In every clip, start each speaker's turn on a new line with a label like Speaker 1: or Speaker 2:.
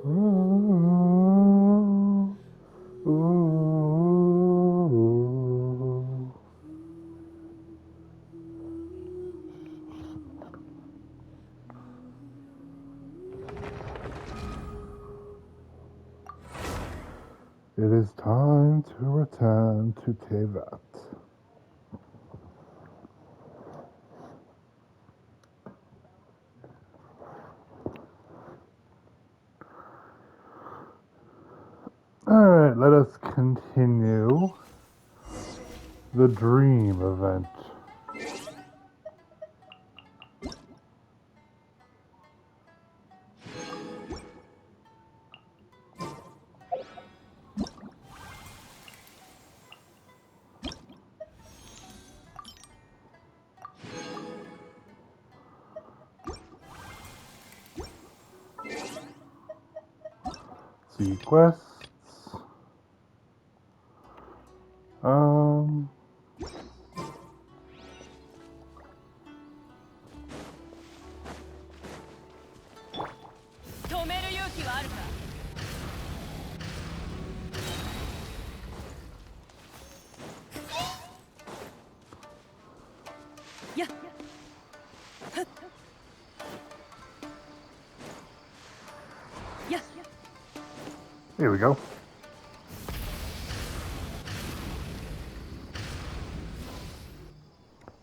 Speaker 1: Ooh, ooh. It is time to return to Tevat. Alright, let us continue the dream event. See quests. Um,
Speaker 2: 止める勇気はあるか。やっ。やっ。
Speaker 1: here we go.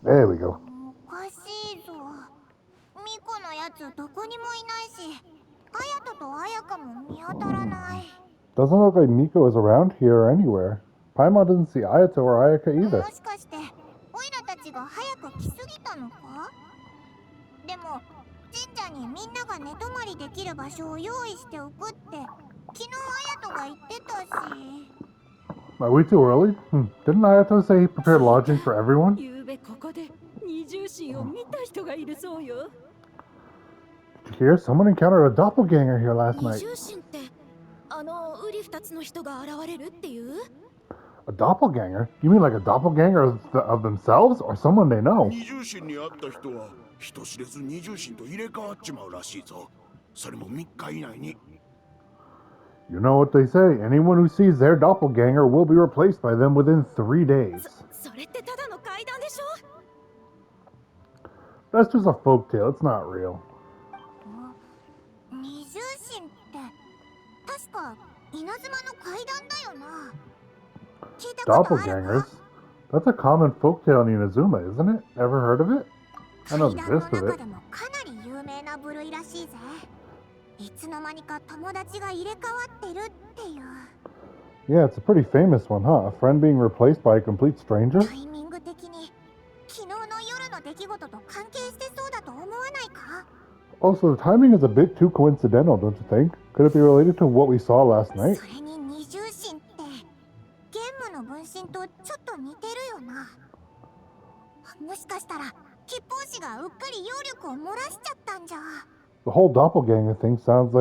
Speaker 1: There we go.
Speaker 3: おかしいぞ。ミコのやつどこにもいないし、アヤトとアヤカも見当たらない。
Speaker 1: Doesn't look like Miko is around here or anywhere. Paimon doesn't see Ayato or Ayaka either.
Speaker 3: もしかしてオイラたちが早く来すぎたのか？でも神社にみんなが寝泊まりできる場所を用意しておくって昨日アヤトが言ってたし。
Speaker 1: Are we too early? Didn't Ayato say he prepared lodging for everyone?
Speaker 2: ゆうべここで二重心を見た人がいるそうよ。
Speaker 1: Did you hear? Someone encountered a doppelganger here last
Speaker 2: 二
Speaker 1: night.
Speaker 2: 重心ってウリ二つの人が現れるっていう？
Speaker 1: A doppelganger? You mean like a doppelganger of themselves or someone they know?
Speaker 4: 二重心に会った人は人知れず二重心と入れ替わっちまうらしいぞ。それも3日以内に。
Speaker 1: You know what they say, anyone who sees their doppelganger will be replaced by them within 3 days.
Speaker 2: それってただの怪談でしょ？
Speaker 1: That's just a folktale, it's not real.
Speaker 3: 二重心って確か稲妻の階段だよな。聞いたことある
Speaker 1: Doppelgangers? That's a common folktale in Inazuma, isn't it? Ever heard of it? I know the
Speaker 3: 階段の
Speaker 1: gist of
Speaker 3: 中
Speaker 1: it.
Speaker 3: でもかなり有名な部類らしいぜ。いつの間にか友達が入れ替わってるっていう。
Speaker 1: Yeah, it's a pretty famous one, huh? A friend being replaced by a complete stranger?
Speaker 3: タイミング的に昨日の夜の出来事と関係してそうだと思わないか？
Speaker 1: Also, the timing is a bit too coincidental, don't you think? Could it be related to what we saw last night?
Speaker 3: それに二重心ってゲームの分身とちょっと似てるよな。もしかしたら吉報士がうっかり揚力を漏らしちゃったんじゃ。
Speaker 1: The whole doppelganger thing sounds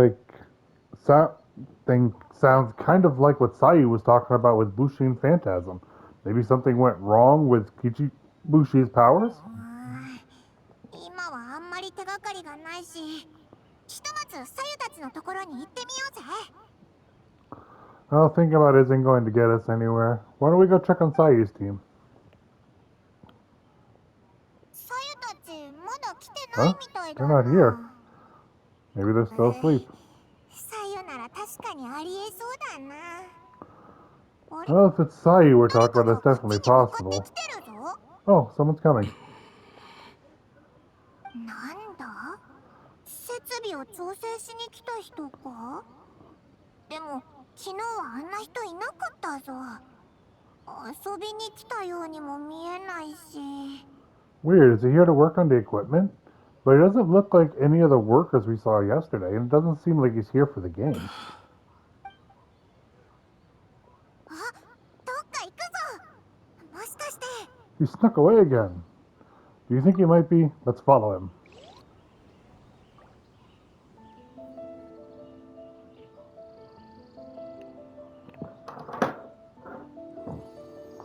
Speaker 1: kind of like what Sayu was talking about with Bushin Phantasm. Maybe something went wrong with Bushi's powers?
Speaker 3: 今はあんまり手がかりがないし、ひとまずサユたちのところに行ってみようぜ。
Speaker 1: Well, thinking about it isn't going to get us anywhere. Why don't we go check on Sayu's team?
Speaker 3: サユたちまだ来てない
Speaker 1: Huh?
Speaker 3: みたい
Speaker 1: They're
Speaker 3: だ
Speaker 1: not here.
Speaker 3: な。
Speaker 1: Maybe they're still asleep.
Speaker 3: サユなら確かにありえそうだな。あれ？
Speaker 1: Well, if it's Sayu we're talking
Speaker 3: 誰
Speaker 1: about,
Speaker 3: か
Speaker 1: it's
Speaker 3: が
Speaker 1: definitely
Speaker 3: 木に向かって
Speaker 1: possible.
Speaker 3: きてるぞ。
Speaker 1: Oh, someone's coming.
Speaker 3: なんだ？設備を調整しに来た人か？でも昨日はあんな人いなかったぞ。遊びに来たようにも見えないし。
Speaker 1: Weird, is he here to work on the equipment? But he doesn't look like any of the workers we saw yesterday, and it doesn't seem like he's here for the game.
Speaker 3: あ、どっか行くぞ。もしかして。
Speaker 1: He snuck away again. Do you think he might be? Let's follow him.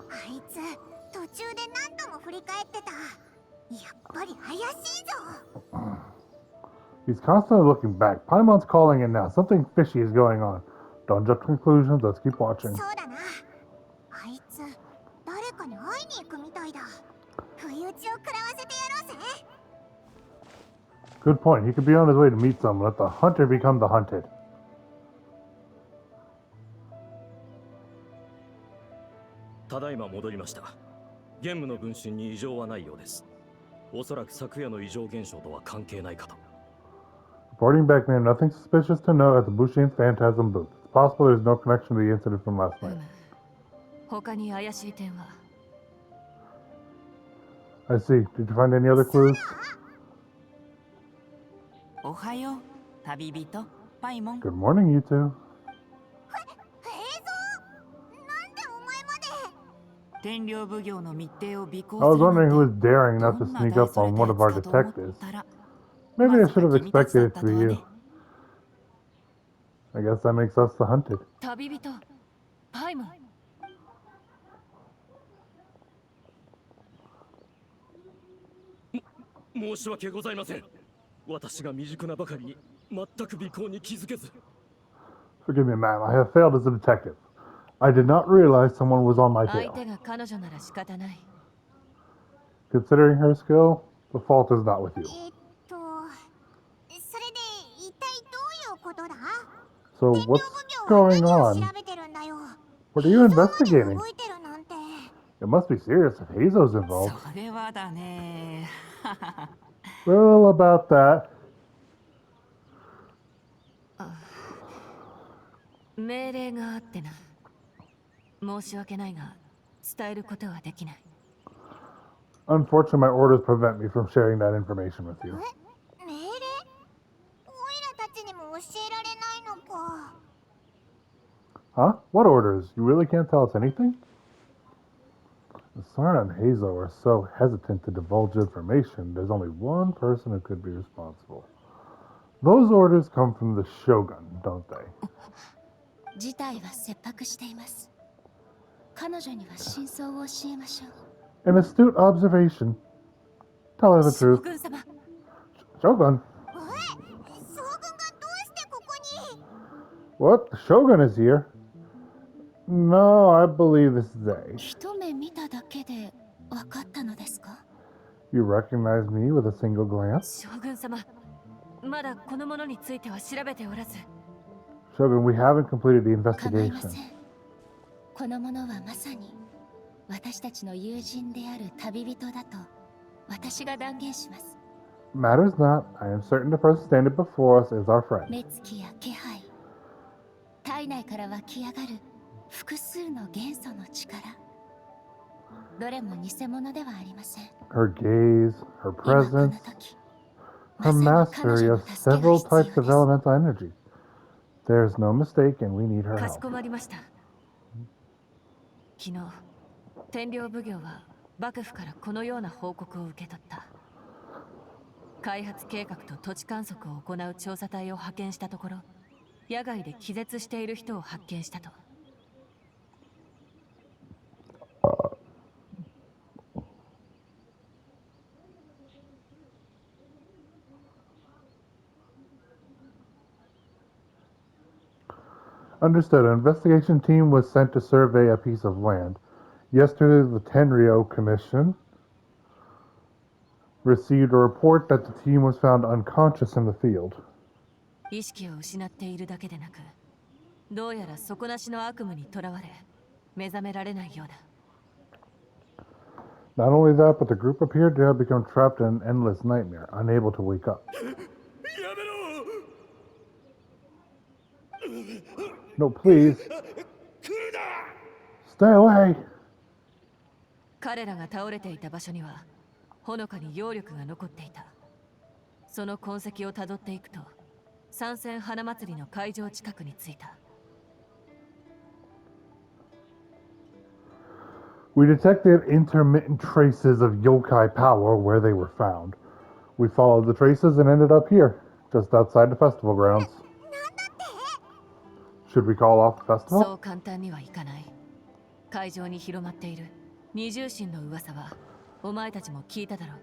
Speaker 3: あいつ途中で何度も振り返ってた。やっぱり怪しいぞ。
Speaker 1: He's constantly looking back. Paimon's calling in now. Something fishy is going on. Don't jump to conclusions. Let's keep watching.
Speaker 3: そうだな。あいつ誰かに会いに行くみたいだ。不意打ちを食らわせてやろうぜ。
Speaker 1: Good point. He could be on his way to meet someone. Let the hunter become the hunted.
Speaker 5: ただいま戻りました。ゲームの分身に異常はないようです。おそらく昨夜の異常現象とは関係ないかと。
Speaker 1: Reporting back, man. Nothing suspicious to note at the Bushin's Phantasm booth. It's possible there's no connection to the incident from last night.
Speaker 2: 他に怪しい点は
Speaker 1: I see. Did you find any other clues?
Speaker 6: おはよう、旅人、パイモン。
Speaker 1: Good morning, you two.
Speaker 3: 映像なんでお前まで。
Speaker 6: 天領奉行の密偵を尾行
Speaker 1: I was
Speaker 6: する
Speaker 1: wondering
Speaker 6: なん
Speaker 1: who
Speaker 6: て
Speaker 1: was daring not to
Speaker 6: どんな
Speaker 1: sneak
Speaker 6: 大
Speaker 1: up
Speaker 6: それ
Speaker 1: on
Speaker 6: た
Speaker 1: one
Speaker 6: や
Speaker 1: of our
Speaker 6: つかと思っ
Speaker 1: detectives.
Speaker 6: たら
Speaker 1: Maybe I
Speaker 6: まさ
Speaker 1: should
Speaker 6: か
Speaker 1: have
Speaker 6: 君たち
Speaker 1: expected
Speaker 6: だ
Speaker 1: it
Speaker 6: った
Speaker 1: to be
Speaker 6: とは
Speaker 1: you.
Speaker 6: ね。
Speaker 1: I guess that makes us the hunted.
Speaker 2: 旅人パイモン
Speaker 5: 申し訳ございません。私が未熟なばかりに全く尾行に気づけず。
Speaker 1: Forgive me, ma'am. I have failed as a detective. I did not realize someone was on my
Speaker 2: 相
Speaker 1: tail.
Speaker 2: 手が彼女なら仕方ない
Speaker 1: Considering her skill, the fault is not with you.
Speaker 3: それで一体どういうことだ？
Speaker 1: So
Speaker 3: 天領
Speaker 1: what's
Speaker 3: 奉行
Speaker 1: going
Speaker 3: は
Speaker 1: on?
Speaker 3: 何を調べてるんだよ。
Speaker 1: What are you
Speaker 3: 映像まで
Speaker 1: investigating?
Speaker 3: 動いてるなんて。
Speaker 1: It must be serious if Hazo's involved.
Speaker 6: それはだね。
Speaker 1: Well, about that.
Speaker 2: 命令があってな申し訳ないが伝えることはできない
Speaker 1: Unfortunately, my orders prevent me from sharing that information with you.
Speaker 3: 命令？オイラたちにも教えられないのか。
Speaker 1: Huh? What orders? You really can't tell us anything? The Sarna and Hazo are so hesitant to divulge information, there's only one person who could be responsible. Those orders come from the shogun, don't they?
Speaker 2: 事態は切迫しています彼女には真相を教えましょう
Speaker 1: An astute observation. Tell her the
Speaker 2: 将
Speaker 1: truth.
Speaker 2: 軍様
Speaker 1: Shogun?
Speaker 3: 将軍がどうしてここに？
Speaker 1: What? The shogun is here? No, I believe this is A.
Speaker 2: 一目見ただけで分かったのですか
Speaker 1: You recognize me with a single glance?
Speaker 2: 将軍様まだこのものについては調べておらず
Speaker 1: Shogun, we haven't completed the
Speaker 2: 構いませ
Speaker 1: investigation.
Speaker 2: んこのものはまさに私たちの友人である旅人だと私が断言します
Speaker 1: Matters not. I am certain the person standing before us is our friend.
Speaker 2: 目つきや気配体内から湧き上がる複数の元素の力どれも偽物ではありません
Speaker 1: Her gaze, her
Speaker 2: 今この
Speaker 1: presence,
Speaker 2: 時
Speaker 1: her
Speaker 2: まさに彼
Speaker 1: mastery
Speaker 2: 女
Speaker 1: of
Speaker 2: の助けが
Speaker 1: several
Speaker 2: 必要
Speaker 1: types
Speaker 2: で
Speaker 1: of
Speaker 2: す
Speaker 1: elemental energy. There's no mistake, and we need her
Speaker 2: かし
Speaker 1: help.
Speaker 2: こまりました昨日天領奉行は幕府からこのような報告を受け取った開発計画と土地観測を行う調査隊を派遣したところ野外で気絶している人を発見したと
Speaker 1: Understood. An investigation team was sent to survey a piece of land. Yesterday, the Tenryo Commission received a report that the team was found unconscious in the field.
Speaker 2: 意識を失っているだけでなくどうやら底なしの悪夢にとらわれ目覚められないようだ
Speaker 1: Not only that, but the group appeared to have become trapped in an endless nightmare, unable to wake up.
Speaker 5: やめろ
Speaker 1: No, please.
Speaker 5: 来るな
Speaker 1: Stay away.
Speaker 2: 彼らが倒れていた場所にはほのかに揚力が残っていたその痕跡をたどっていくと参戦花祭りの会場近くに着いた
Speaker 1: We detected intermittent traces of yokai power where they were found. We followed the traces and ended up here, just outside the festival grounds. Should we call off the
Speaker 2: そ
Speaker 1: festival?
Speaker 2: う簡単にはいかない会場に広まっている二重心の噂はお前たちも聞いただろ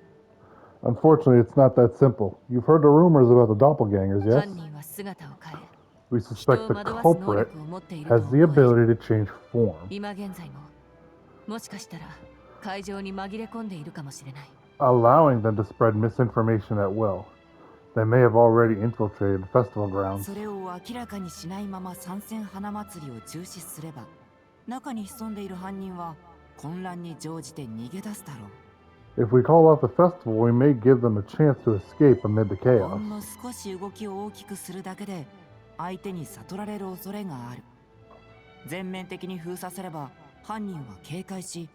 Speaker 2: う
Speaker 1: Unfortunately, it's not that simple. You've heard the rumors about the doppelgangers, yes?
Speaker 2: 犯人は姿を変え
Speaker 1: We
Speaker 2: 人
Speaker 1: suspect
Speaker 2: を
Speaker 1: the
Speaker 2: 惑わす能
Speaker 1: culprit
Speaker 2: 力を持っていると
Speaker 1: has
Speaker 2: 思
Speaker 1: the
Speaker 2: える
Speaker 1: ability to change form.
Speaker 2: 今現在ももしかしたら会場に紛れ込んでいるかもしれない
Speaker 1: allowing them to spread misinformation at will. They may have already infiltrated the festival grounds.
Speaker 6: それを明らかにしないまま参戦花祭りを中止すれば、中に潜んでいる犯人は混乱に乗じて逃げ出すだろう。
Speaker 1: If we call off the festival, we may give them a chance to escape amid the
Speaker 6: ほ
Speaker 1: chaos.
Speaker 6: んの少し動きを大きくするだけで相手に悟られる恐れがある。全面的に封鎖すれば犯人は警戒し、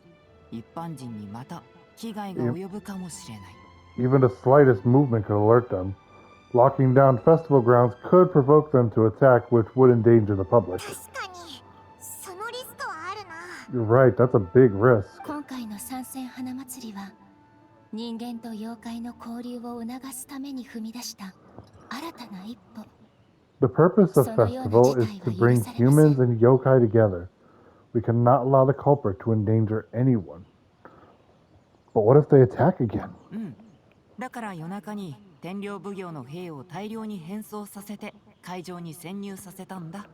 Speaker 6: 一般人にまた危害が及ぶかもしれない。
Speaker 1: Even the slightest movement could alert them. Locking down festival grounds could provoke them to attack, which would endanger the public.
Speaker 3: 確かにそのリスクはあるな。
Speaker 1: You're right, that's a big risk.
Speaker 7: 今回の参戦花祭りは人間と妖怪の交流を促すために踏み出した新たな一歩。
Speaker 1: The purpose of festival is to bring humans and yokai together. We cannot allow the culprit to endanger anyone. But what if they attack again?
Speaker 6: うん。だから夜中に天領奉行の兵を大量に変装させて会場に潜入させたんだ。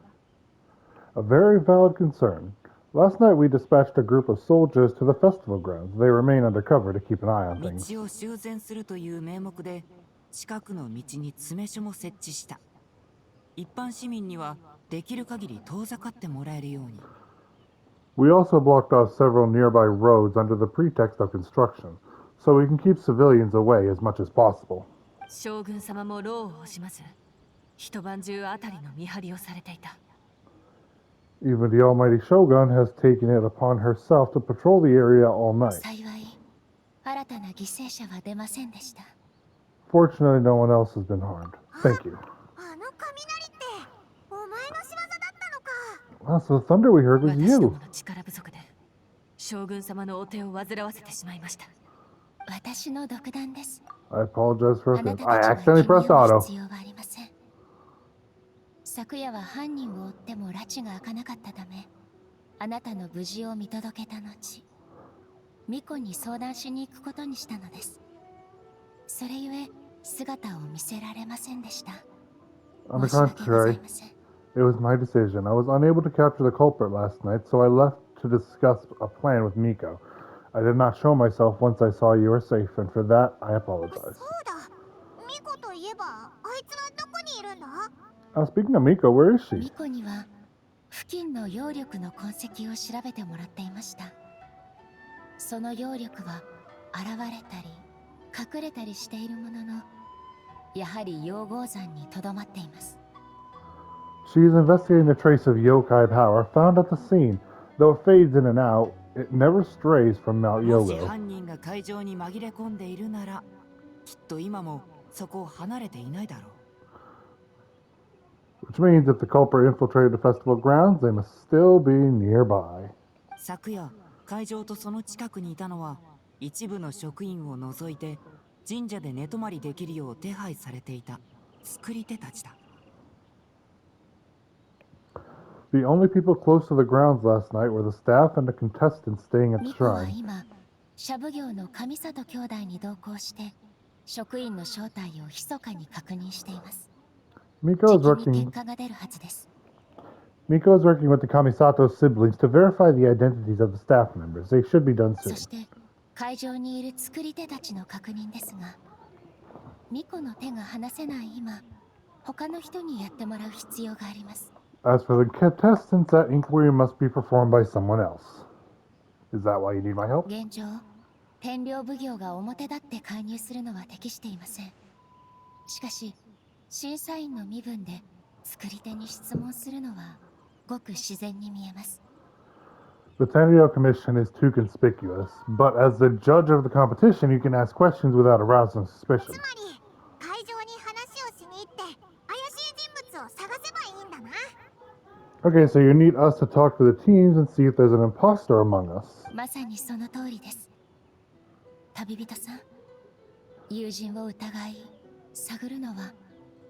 Speaker 1: A very valid concern. Last night we dispatched a group of soldiers to the festival grounds. They remain undercover to keep an eye on things.
Speaker 6: 道を修繕するという名目で近くの道に詰め所も設置した。一般市民にはできる限り遠ざかってもらえるように。
Speaker 1: We also blocked off several nearby roads under the pretext of construction, so we can keep civilians away as much as possible.
Speaker 2: 将軍様も労を惜しまず一晩中あたりの見張りをされていた
Speaker 1: Even the almighty shogun has taken it upon herself to patrol the area all night.
Speaker 7: 幸い新たな犠牲者は出ませんでした。
Speaker 1: Fortunately, no one else has been harmed. Thank you.
Speaker 3: あの雷ってお前の仕業だったのか。
Speaker 1: Wow, so the thunder we heard was
Speaker 2: 私ど
Speaker 1: you.
Speaker 2: もの力不足で将軍様のお手を煩わせてしまいました
Speaker 7: 私の独断です。
Speaker 1: I apologize for
Speaker 7: あな
Speaker 1: this.
Speaker 7: た
Speaker 1: I
Speaker 7: たちは
Speaker 1: accidentally
Speaker 7: 気
Speaker 1: pressed
Speaker 7: に病む
Speaker 1: auto.
Speaker 7: 必要はありません。昨夜は犯人を追っても拉致が開かなかったため、あなたの無事を見届けた後、巫女に相談しに行くことにしたのです。それゆえ姿を見せられませんでした。
Speaker 1: On the
Speaker 7: 申し訳ござい
Speaker 1: contrary,
Speaker 7: ません。
Speaker 1: it was my decision. I was unable to capture the culprit last night, so I left to discuss a plan with Miko. I did not show myself once I saw you were safe, and for that, I
Speaker 3: そ
Speaker 1: apologize.
Speaker 3: うだ。ミコといえばあいつはどこにいるんだ。
Speaker 1: Speaking of Miko, where is she?
Speaker 7: 巫女には付近の揚力の痕跡を調べてもらっていました。その揚力は現れたり隠れたりしているものの、やはり溶合山にとどまっています。
Speaker 1: She is investigating the trace of yokai power found at the scene. Though it fades in and out, it never strays from Mount
Speaker 6: もし
Speaker 1: Yogo.
Speaker 6: 犯人が会場に紛れ込んでいるなら、きっと今もそこを離れていないだろう。
Speaker 1: Which means if the culprit infiltrated the festival grounds, they must still be nearby.
Speaker 6: 昨夜、会場とその近くにいたのは一部の職員を除いて神社で寝泊まりできるよう手配されていた作り手たちだ。
Speaker 1: The only people close to the grounds last night were the staff and the contestants staying at the
Speaker 7: 巫女は
Speaker 1: shrine.
Speaker 7: 今、社奉行の上里兄弟に同行して、職員の正体を密かに確認しています。
Speaker 1: Miko is
Speaker 7: じきに
Speaker 1: working.
Speaker 7: 結果が出るはずです。
Speaker 1: Miko is working with the Kamisato siblings to verify the identities of the staff members. They should be done
Speaker 7: そ
Speaker 1: soon.
Speaker 7: して会場にいる作り手たちの確認ですが、巫女の手が離せない今、他の人にやってもらう必要があります。
Speaker 1: As for the contestants, that inquiry must be performed by someone else. Is that why you need my help?
Speaker 7: 現状、天領奉行が表立って介入するのは適していません。しかし、審査員の身分で作り手に質問するのはごく自然に見えます。
Speaker 1: The Tenryo Commission is too conspicuous, but as the judge of the competition, you can ask questions without arousing suspicion.
Speaker 3: つまり会場に話をしに行って怪しい人物を探せばいいんだな。
Speaker 1: Okay, so you need us to talk to the teams and see if there's an imposter among us.
Speaker 7: まさにその通りです。旅人さん、友人を疑い、探るのは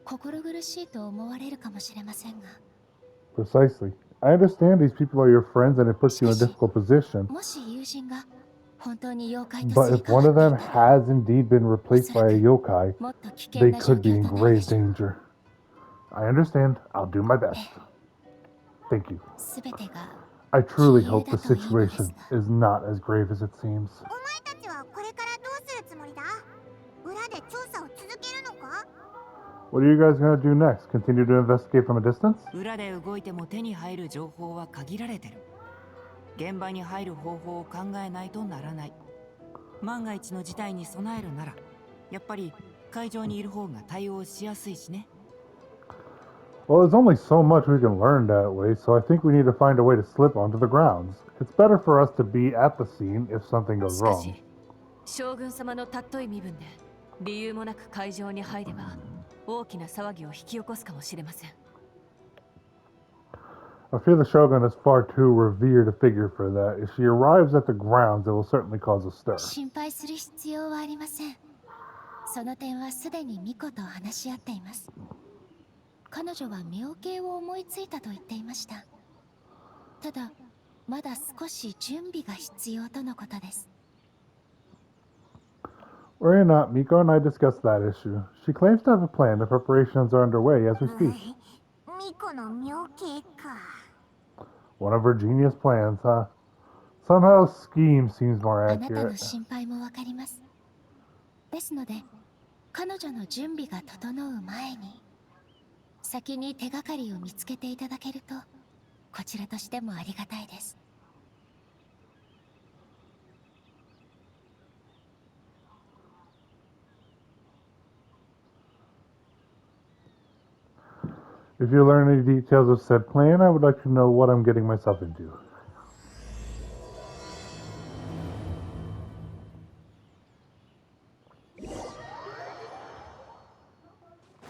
Speaker 7: 心苦しいと思われるかもしれませんが、
Speaker 1: Precisely. I understand these people are your friends and it puts you in a difficult position.
Speaker 7: もし友人が本当に妖怪と
Speaker 1: But
Speaker 7: すり
Speaker 1: if one
Speaker 7: 替
Speaker 1: of
Speaker 7: わっ
Speaker 1: them
Speaker 7: ていたら
Speaker 1: has indeed been replaced by a yokai,
Speaker 7: もっと危険
Speaker 1: they
Speaker 7: な状
Speaker 1: could be
Speaker 7: 況
Speaker 1: in
Speaker 7: となるで
Speaker 1: grave
Speaker 7: しょう。
Speaker 1: danger. I understand. I'll do my best. Thank you.
Speaker 7: すべてが
Speaker 1: I truly
Speaker 7: 杞憂
Speaker 1: hope
Speaker 7: だ
Speaker 1: the
Speaker 7: といいのです
Speaker 1: situation
Speaker 7: が。
Speaker 1: is not as grave as it seems.
Speaker 3: お前たちはこれからどうするつもりだ？裏で調査を続けるのか？
Speaker 1: What are you guys gonna do next? Continue to investigate from a distance?
Speaker 6: 裏で動いても手に入る情報は限られてる。現場に入る方法を考えないとならない。万が一の事態に備えるなら、やっぱり会場にいる方が対応しやすいしね。
Speaker 1: Well, there's only so much we can learn that way, so I think we need to find a way to slip onto the grounds. It's better for us to be at the scene if something goes
Speaker 2: しか
Speaker 1: wrong.
Speaker 2: し将軍様の尊い身分で理由もなく会場に入れば大きな騒ぎを引き起こすかもしれません。
Speaker 1: I fear the shogun is far too revered a figure for that. If she arrives at the grounds, it will certainly cause a stir.
Speaker 7: 心配する必要はありません。その点はすでに巫女と話し合っています。彼女は妙計を思いついたと言っていました。ただ、まだ少し準備が必要とのことです。
Speaker 1: Worry not, Miko and I discussed that issue. She claims to have a plan. The preparations are underway as we speak.
Speaker 3: ミコの妙計か。
Speaker 1: One of her genius plans, huh? Somehow scheme seems more
Speaker 7: あなたの
Speaker 1: accurate.
Speaker 7: 心配もわかります。ですので、彼女の準備が整う前に、先に手がかりを見つけていただけると、こちらとしてもありがたいです。
Speaker 1: If you learn any details of said plan, I would like to know what I'm getting myself into.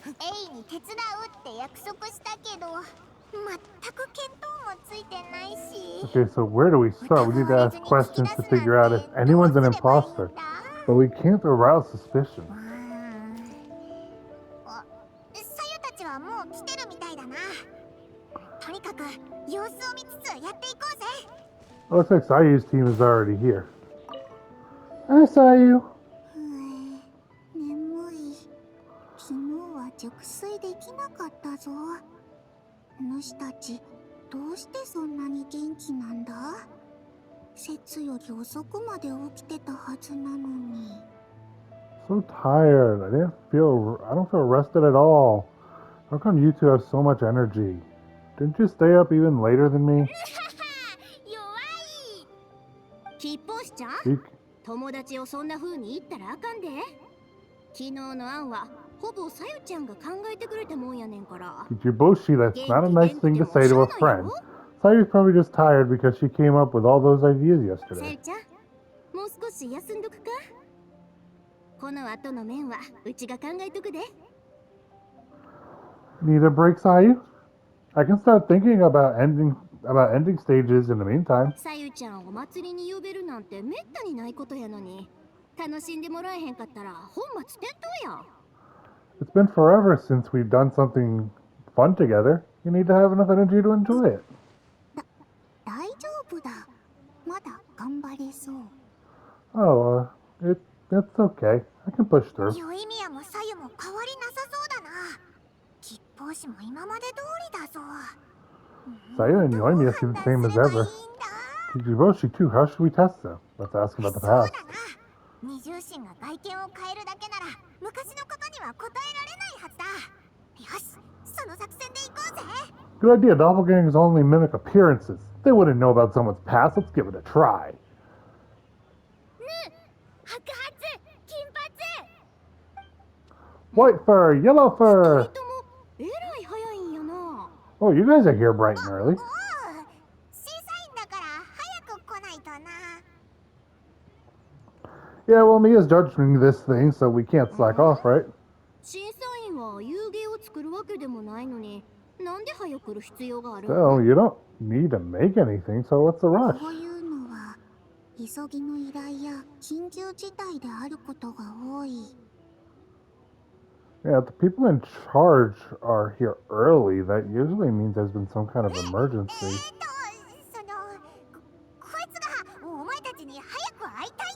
Speaker 3: エイに手伝うって約束したけど、全く見当もついてないし。
Speaker 1: Okay, so where do we start? We need to ask questions to figure out if anyone's an imposter. But we can't arouse suspicion.
Speaker 3: あ、さゆたちはもう来てるみたいだな。とにかく様子を見つつやっていこうぜ。
Speaker 1: Looks like Sayu's team is already here. Hi, Sayu.
Speaker 3: 眠い。昨日は熟睡できなかったぞ。主たち、どうしてそんなに元気なんだ？節より遅くまで起きてたはずなのに。
Speaker 1: So tired. I don't feel rested at all. How come you two have so much energy? Didn't you stay up even later than me?
Speaker 3: 弱い。吉報しちゃん？
Speaker 1: You,
Speaker 3: 友達をそんな風に言ったらあかんで。昨日の案はほぼさゆちゃんが考えてくれたもんやねんから。
Speaker 1: Kijiboshi, that's not a nice thing to say to a friend. Sayu's probably just tired because she came up with all those ideas
Speaker 3: さ
Speaker 1: yesterday.
Speaker 3: ゆちゃん、もう少し休んどくか？この後の面はうちが考えとくで。
Speaker 1: Need a break, Sayu? I can start thinking about ending stages in the meantime.
Speaker 3: さゆちゃんを祭りに呼べるなんてめったにないことやのに、楽しんでもらえへんかったら本末転倒や。
Speaker 1: It's been forever since we've done something fun together. You need to have enough energy to enjoy it.
Speaker 3: 大丈夫だ。まだ頑張れそう。
Speaker 1: Oh, it's okay. I can push through.
Speaker 3: よいみやもさゆも変わりなさそうだな。吉報士も今まで通りだぞ。
Speaker 1: Sayu and Yoimiya seem the same as ever. Kijiboshi too. How should we test them? Let's ask about the
Speaker 3: そうだ
Speaker 1: past.
Speaker 3: な。二重心が外見を変えるだけなら昔のことには答えられないはずだ。よし、その作戦で行こうぜ。
Speaker 1: Good idea. Doppelgangers only mimic appearances. They wouldn't know about someone's past. Let's give it a try.
Speaker 3: 白髪、金髪。
Speaker 1: White fur, yellow
Speaker 3: 二
Speaker 1: fur.
Speaker 3: 人ともえらい早いんやな。
Speaker 1: Oh, you guys are here bright and early.
Speaker 3: おう、審査員だから早く来ないとな。
Speaker 1: Yeah, well, Mia's judging this thing, so we can't slack off, right?
Speaker 3: 審査員は遊芸を作るわけでもないのに、なんで早く来る必要がある
Speaker 1: So, you don't need to make anything, so what's the rush?
Speaker 3: こういうのは急ぎの依頼や緊急事態であることが多い。
Speaker 1: Yeah, if the people in charge are here early. That usually means there's been some kind of emergency.
Speaker 3: そのこいつがお前たちに早く会いたい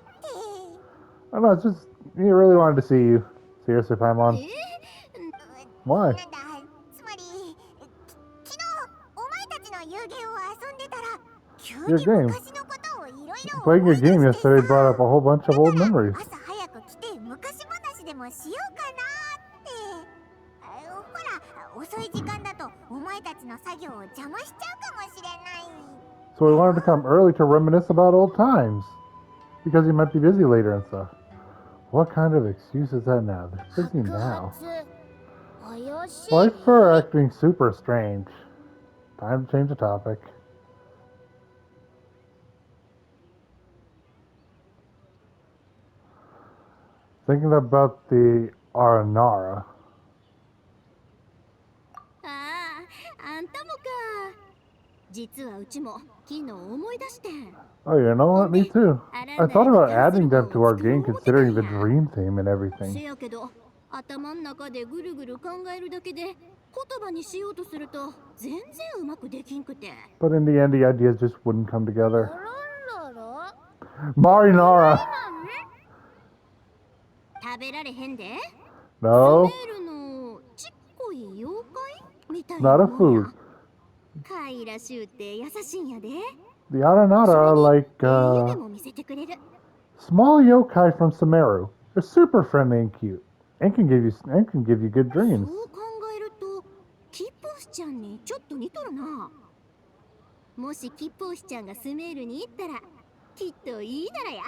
Speaker 1: I don't know, it's just, he really wanted to see you. Seriously, Paimon. Why?
Speaker 3: なんだ、つまり昨日お前たちの遊戯を遊んでたら急
Speaker 1: Your
Speaker 3: に
Speaker 1: game.
Speaker 3: 昔のことをいろいろ
Speaker 1: Playing
Speaker 3: 思
Speaker 1: your
Speaker 3: い出
Speaker 1: game
Speaker 3: してさ
Speaker 1: yesterday brought up a whole bunch of old
Speaker 3: だから
Speaker 1: memories.
Speaker 3: 朝早く来て昔話でもしようかなってほら遅い時間だとお前たちの作業を邪魔しちゃうかもしれない
Speaker 1: So we wanted to come early to reminisce about old times. Because you might be busy later and stuff. What kind of excuse is that now? They're busy now.
Speaker 3: 怪しい
Speaker 1: Why is Fur acting super strange? Time to change the topic. Thinking about the Aranara.
Speaker 3: ああ、あんたもか。実はうちも昨日思い出して。
Speaker 1: Oh, you know what? Me too. I thought about adding them to our game considering the dream theme and
Speaker 3: せ
Speaker 1: everything.
Speaker 3: やけど、頭の中でぐるぐる考えるだけで言葉にしようとすると全然うまくできんくて。
Speaker 1: But in the end, the ideas just wouldn't come together.
Speaker 3: らら
Speaker 1: Marinara!
Speaker 3: 食べられへんで。
Speaker 1: No,
Speaker 3: スメールのちっこい妖怪みたいな
Speaker 1: not a
Speaker 3: もんや。
Speaker 1: food.
Speaker 3: かいらしゅうて優しいんやで。
Speaker 1: The Aranara are like,
Speaker 3: 夢も見せてくれる。
Speaker 1: small yokai from Sumeru. They're super friendly and cute. And can give you good
Speaker 3: そう
Speaker 1: dreams.
Speaker 3: 考えるとキッポースちゃんにちょっと似とるな。もしキッポースちゃんがスメールに行ったらきっといいならや。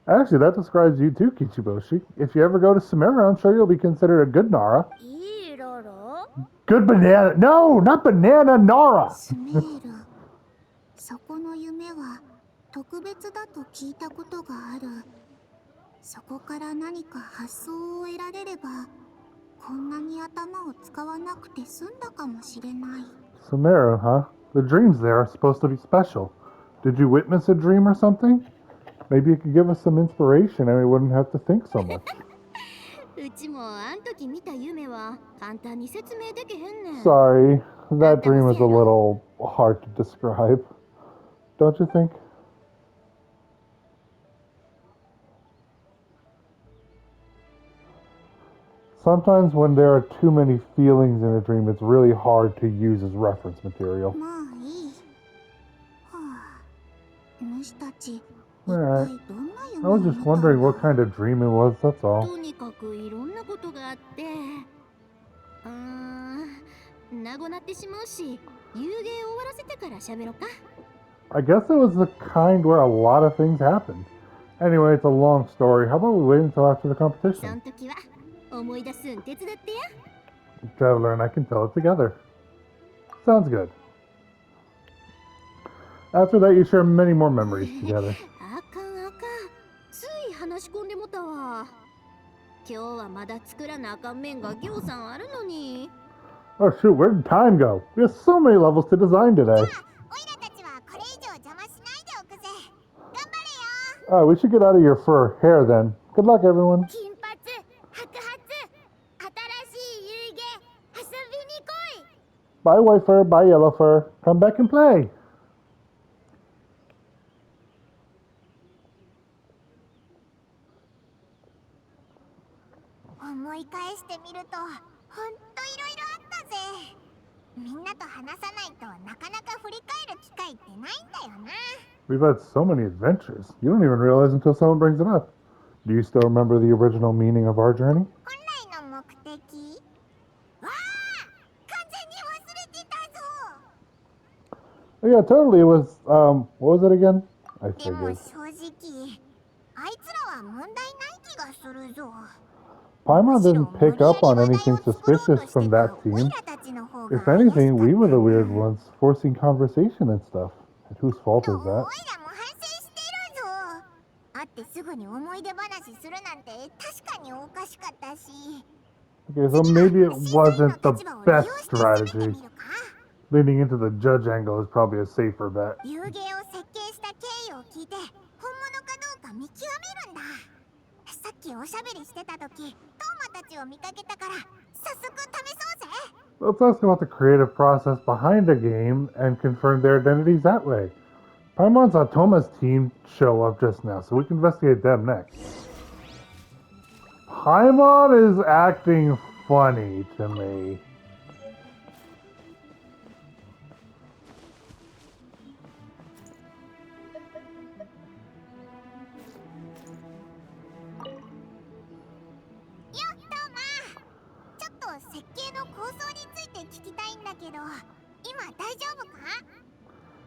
Speaker 1: Actually, that describes you too, Kichiboshi. If you ever go to Sumeru, I'm sure you'll be considered a good Nara.
Speaker 3: いいろろ
Speaker 1: Good banana. No, not banana Nara.
Speaker 3: スメール。そこの夢は特別だと聞いたことがある。そこから何か発想を得られればこんなに頭を使わなくて済んだかもしれない。
Speaker 1: Sumeru, huh? The dreams there are supposed to be special. Did you witness a dream or something? Maybe you could give us some inspiration and we wouldn't have to think so much.
Speaker 3: うちもあん時見た夢は簡単に説明できへんねん。
Speaker 1: Sorry, that dream is a little hard to describe. Don't you think? Sometimes when there are too many feelings in a dream, it's really hard to use as reference material.
Speaker 3: まあいい。はあ、主たち、一体
Speaker 1: Alright.
Speaker 3: どんな
Speaker 1: I
Speaker 3: 夢を
Speaker 1: was
Speaker 3: 見
Speaker 1: just
Speaker 3: た
Speaker 1: wondering
Speaker 3: の
Speaker 1: what kind of dream it was, that's all.
Speaker 3: とにかくいろんなことがあって、なごなってしまうし、遊芸終わらせてから喋ろうか。
Speaker 1: I guess it was the kind where a lot of things happened. Anyway, it's a long story. How about we wait until after the
Speaker 3: そ
Speaker 1: competition?
Speaker 3: ん時は思い出すん手伝ってや。
Speaker 1: Traveler and I can tell it together. Sounds good. After that, you share many more memories together.
Speaker 3: あかんあかん。つい話し込んでもたわ。今日はまだ作らなあかん面がぎょうさんあるのに。
Speaker 1: Oh shoot, where did time go? We have so many levels to design today.
Speaker 3: おいらたちはこれ以上邪魔しないでおくぜ。頑張れよ。
Speaker 1: Alright, we should get out of your fur hair then. Good luck, everyone.
Speaker 3: 金髪、白髪、新しい遊戯、遊びに来い。
Speaker 1: Bye, white fur. Bye, yellow fur. Come back and play.
Speaker 3: 思い返してみると、ほんといろいろあったぜ。みんなと話さないとなかなか振り返る機会ってないんだよな。
Speaker 1: We've had so many adventures. You don't even realize until someone brings it up. Do you still remember the original meaning of our journey?
Speaker 3: 本来の目的？わあ、完全に忘れてたぞ。
Speaker 1: Oh, yeah, totally. It was, what was it again? I
Speaker 3: でも
Speaker 1: figured.
Speaker 3: 正直、あいつらは問題ない気がするぞ。
Speaker 1: Paimon didn't pick up on anything suspicious from that team. If anything, we were the weird ones, forcing conversation and stuff. And whose fault is
Speaker 3: おい
Speaker 1: that?
Speaker 3: らも反省してるぞ。会ってすぐに思い出話するなんて確かにおかしかったし。
Speaker 1: Okay, so maybe it wasn't the best strategy. Leaning into the judge angle is probably a safer bet.
Speaker 3: 遊芸を設計した経緯を聞いて本物かどうか見極めるんだ。さっきおしゃべりしてた時、トーマたちを見かけたから早速試そうぜ。
Speaker 1: Let's ask about the creative process behind a game and confirm their identities that way. Paimon saw Toma's team show up just now, so we can investigate them next. Paimon is acting funny to me.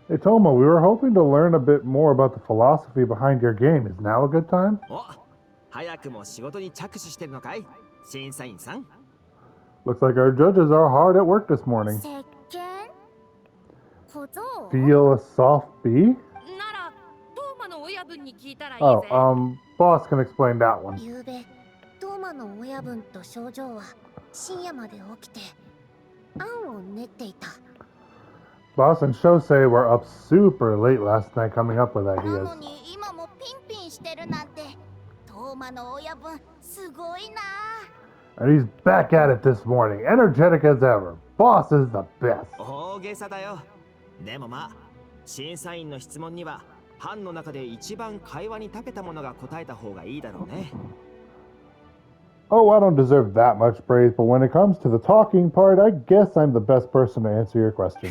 Speaker 1: Hey Toma, we were hoping to learn a bit more about the philosophy behind your game. Is now a good time?
Speaker 8: お、早くも仕事に着手してるのかい、審査員さん。
Speaker 1: Looks like our judges are hard at work this morning. Feel a soft B?
Speaker 2: ならトーマの親分に聞いたらいいぜ。
Speaker 1: Oh, boss can explain that one.
Speaker 3: ゆうべトーマの親分と少女は深夜まで起きて案を練っていた。
Speaker 1: Boss and Shosei were up super late last night coming up with
Speaker 3: な
Speaker 1: ideas.
Speaker 3: のに今もピンピンしてるなんてトーマの親分すごいな。
Speaker 1: And he's back at it this morning, energetic as ever. Boss is the best.
Speaker 8: 大げさだよ。でもまあ、審査員の質問には班の中で一番会話に長けたものが答えた方がいいだろうね。
Speaker 1: Oh, I don't deserve that much praise, but when it comes to the talking part, I guess I'm the best person to answer your question.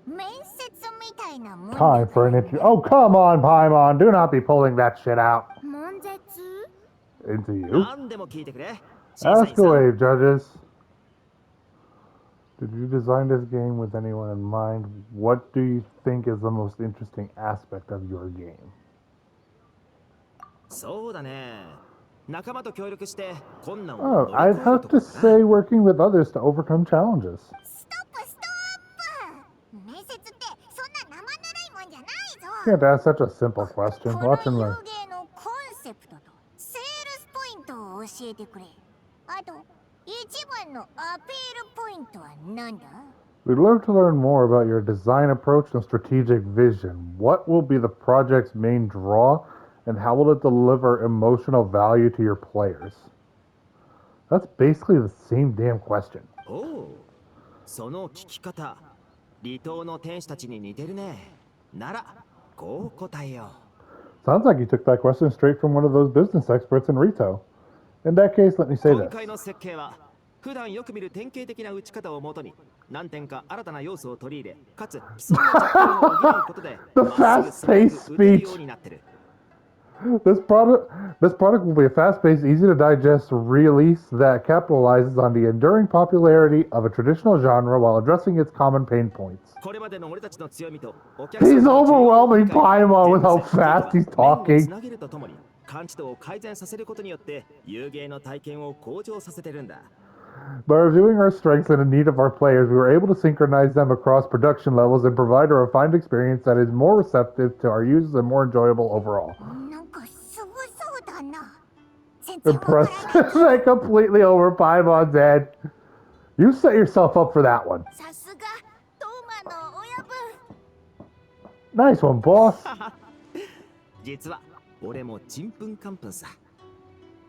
Speaker 3: 面接みたいなもんだ。
Speaker 1: Time for an interview. Oh, come on, Paimon. Do not be pulling that shit out
Speaker 3: 悶絶
Speaker 1: into you.
Speaker 8: 何でも聞いてくれ。審査員
Speaker 1: Ask
Speaker 8: さん。
Speaker 1: away, judges. Did you design this game with anyone in mind? What do you think is the most interesting aspect of your game?
Speaker 8: そうだね。仲間と協力して困難を
Speaker 1: Oh,
Speaker 8: 乗り
Speaker 1: I'd
Speaker 8: 越える
Speaker 1: have
Speaker 8: と
Speaker 1: to
Speaker 8: ころかな。
Speaker 1: say working with others to overcome challenges.
Speaker 3: ストップストップ。面接ってそんな生ぬるいもんじゃないぞ。
Speaker 1: Can't ask such a simple question.
Speaker 3: この
Speaker 1: Watch and
Speaker 3: 遊
Speaker 1: learn.
Speaker 3: 芸のコンセプトとセールスポイントを教えてくれ。あと一番のアピールポイントは何だ？
Speaker 1: We'd love to learn more about your design approach and strategic vision. What will be the project's main draw, and how will it deliver emotional value to your players? That's basically the same damn question.
Speaker 8: おお、その聞き方、離島の天使たちに似てるね。なら、こう答えよ
Speaker 1: Sounds like you took that question straight from one of those business experts in Rito. In that case, let me
Speaker 8: う。
Speaker 1: say
Speaker 8: 今
Speaker 1: this.
Speaker 8: 回の設計は、普段よく見る典型的な打ち方をもとに、何点か新たな要素を取り入れ、かつ基礎の弱点を補うことで、
Speaker 1: The
Speaker 8: まっすぐ
Speaker 1: fast-paced
Speaker 8: 素早く打てる
Speaker 1: speech.
Speaker 8: ようになってる。
Speaker 1: This product will be a fast-paced, easy-to-digest release that capitalizes on the enduring popularity of a traditional genre while addressing its common pain points.
Speaker 8: これまでの俺たちの強みとお客さん
Speaker 1: He's
Speaker 8: の需要を
Speaker 1: overwhelming
Speaker 8: 理解
Speaker 1: Paimon with how
Speaker 8: 全世界
Speaker 1: fast he's
Speaker 8: とは面を
Speaker 1: talking.
Speaker 8: つなげるとともに感知度を改善させることによって有芸の体験を向上させてるんだ。
Speaker 1: By reviewing our strengths and the need of our players, we were able to synchronize them across production levels and provide a refined experience that is more receptive to our users and more enjoyable overall.
Speaker 3: なんかすごそうだな。全然わからない。
Speaker 1: Impressive. They completely over Paimon's head. You set yourself up for that one.
Speaker 3: さすがトーマの親分。
Speaker 1: Nice one, boss.
Speaker 8: 実は俺もちんぷんかんぷんさ。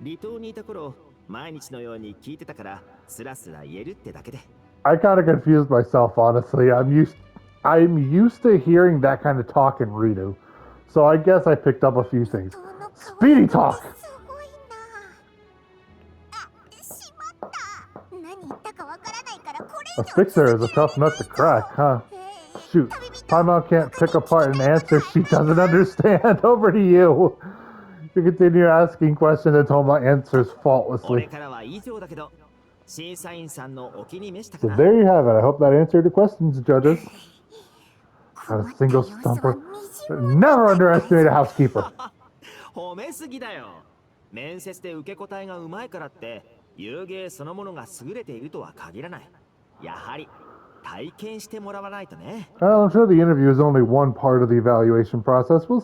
Speaker 8: 離島にいた頃毎日のように聞いてたからスラスラ言えるってだけで。
Speaker 1: I kind of confused myself, honestly. I'm used to hearing that kind of talk in Ritu, so I guess I picked up a few things.
Speaker 3: 人の顔
Speaker 1: Speedy talk.
Speaker 3: すごいな。あ、しまった。何言ったかわからないからこれ
Speaker 1: A
Speaker 3: 以上
Speaker 1: fixer is a tough nut to crack, huh? Shoot, Paimon can't pick apart an answer she doesn't understand. Over to you. You continue asking questions until Toma answers
Speaker 8: 俺
Speaker 1: faultlessly.
Speaker 8: からは以上だけど審査員さんのお気に召した
Speaker 1: So
Speaker 8: かな。
Speaker 1: there you have it. I hope that answered your questions, judges.
Speaker 3: 困
Speaker 1: Not
Speaker 3: っ
Speaker 1: a
Speaker 3: た
Speaker 1: single
Speaker 3: 様子は
Speaker 1: stumper.
Speaker 3: みじんも
Speaker 1: Never underestimate a housekeeper.
Speaker 8: 褒めすぎだよ。面接で受け答えがうまいからって遊芸そのものが優れているとは限らない。やはり体験してもらわないとね。
Speaker 1: I'm sure the interview is only one part of the evaluation process. We'll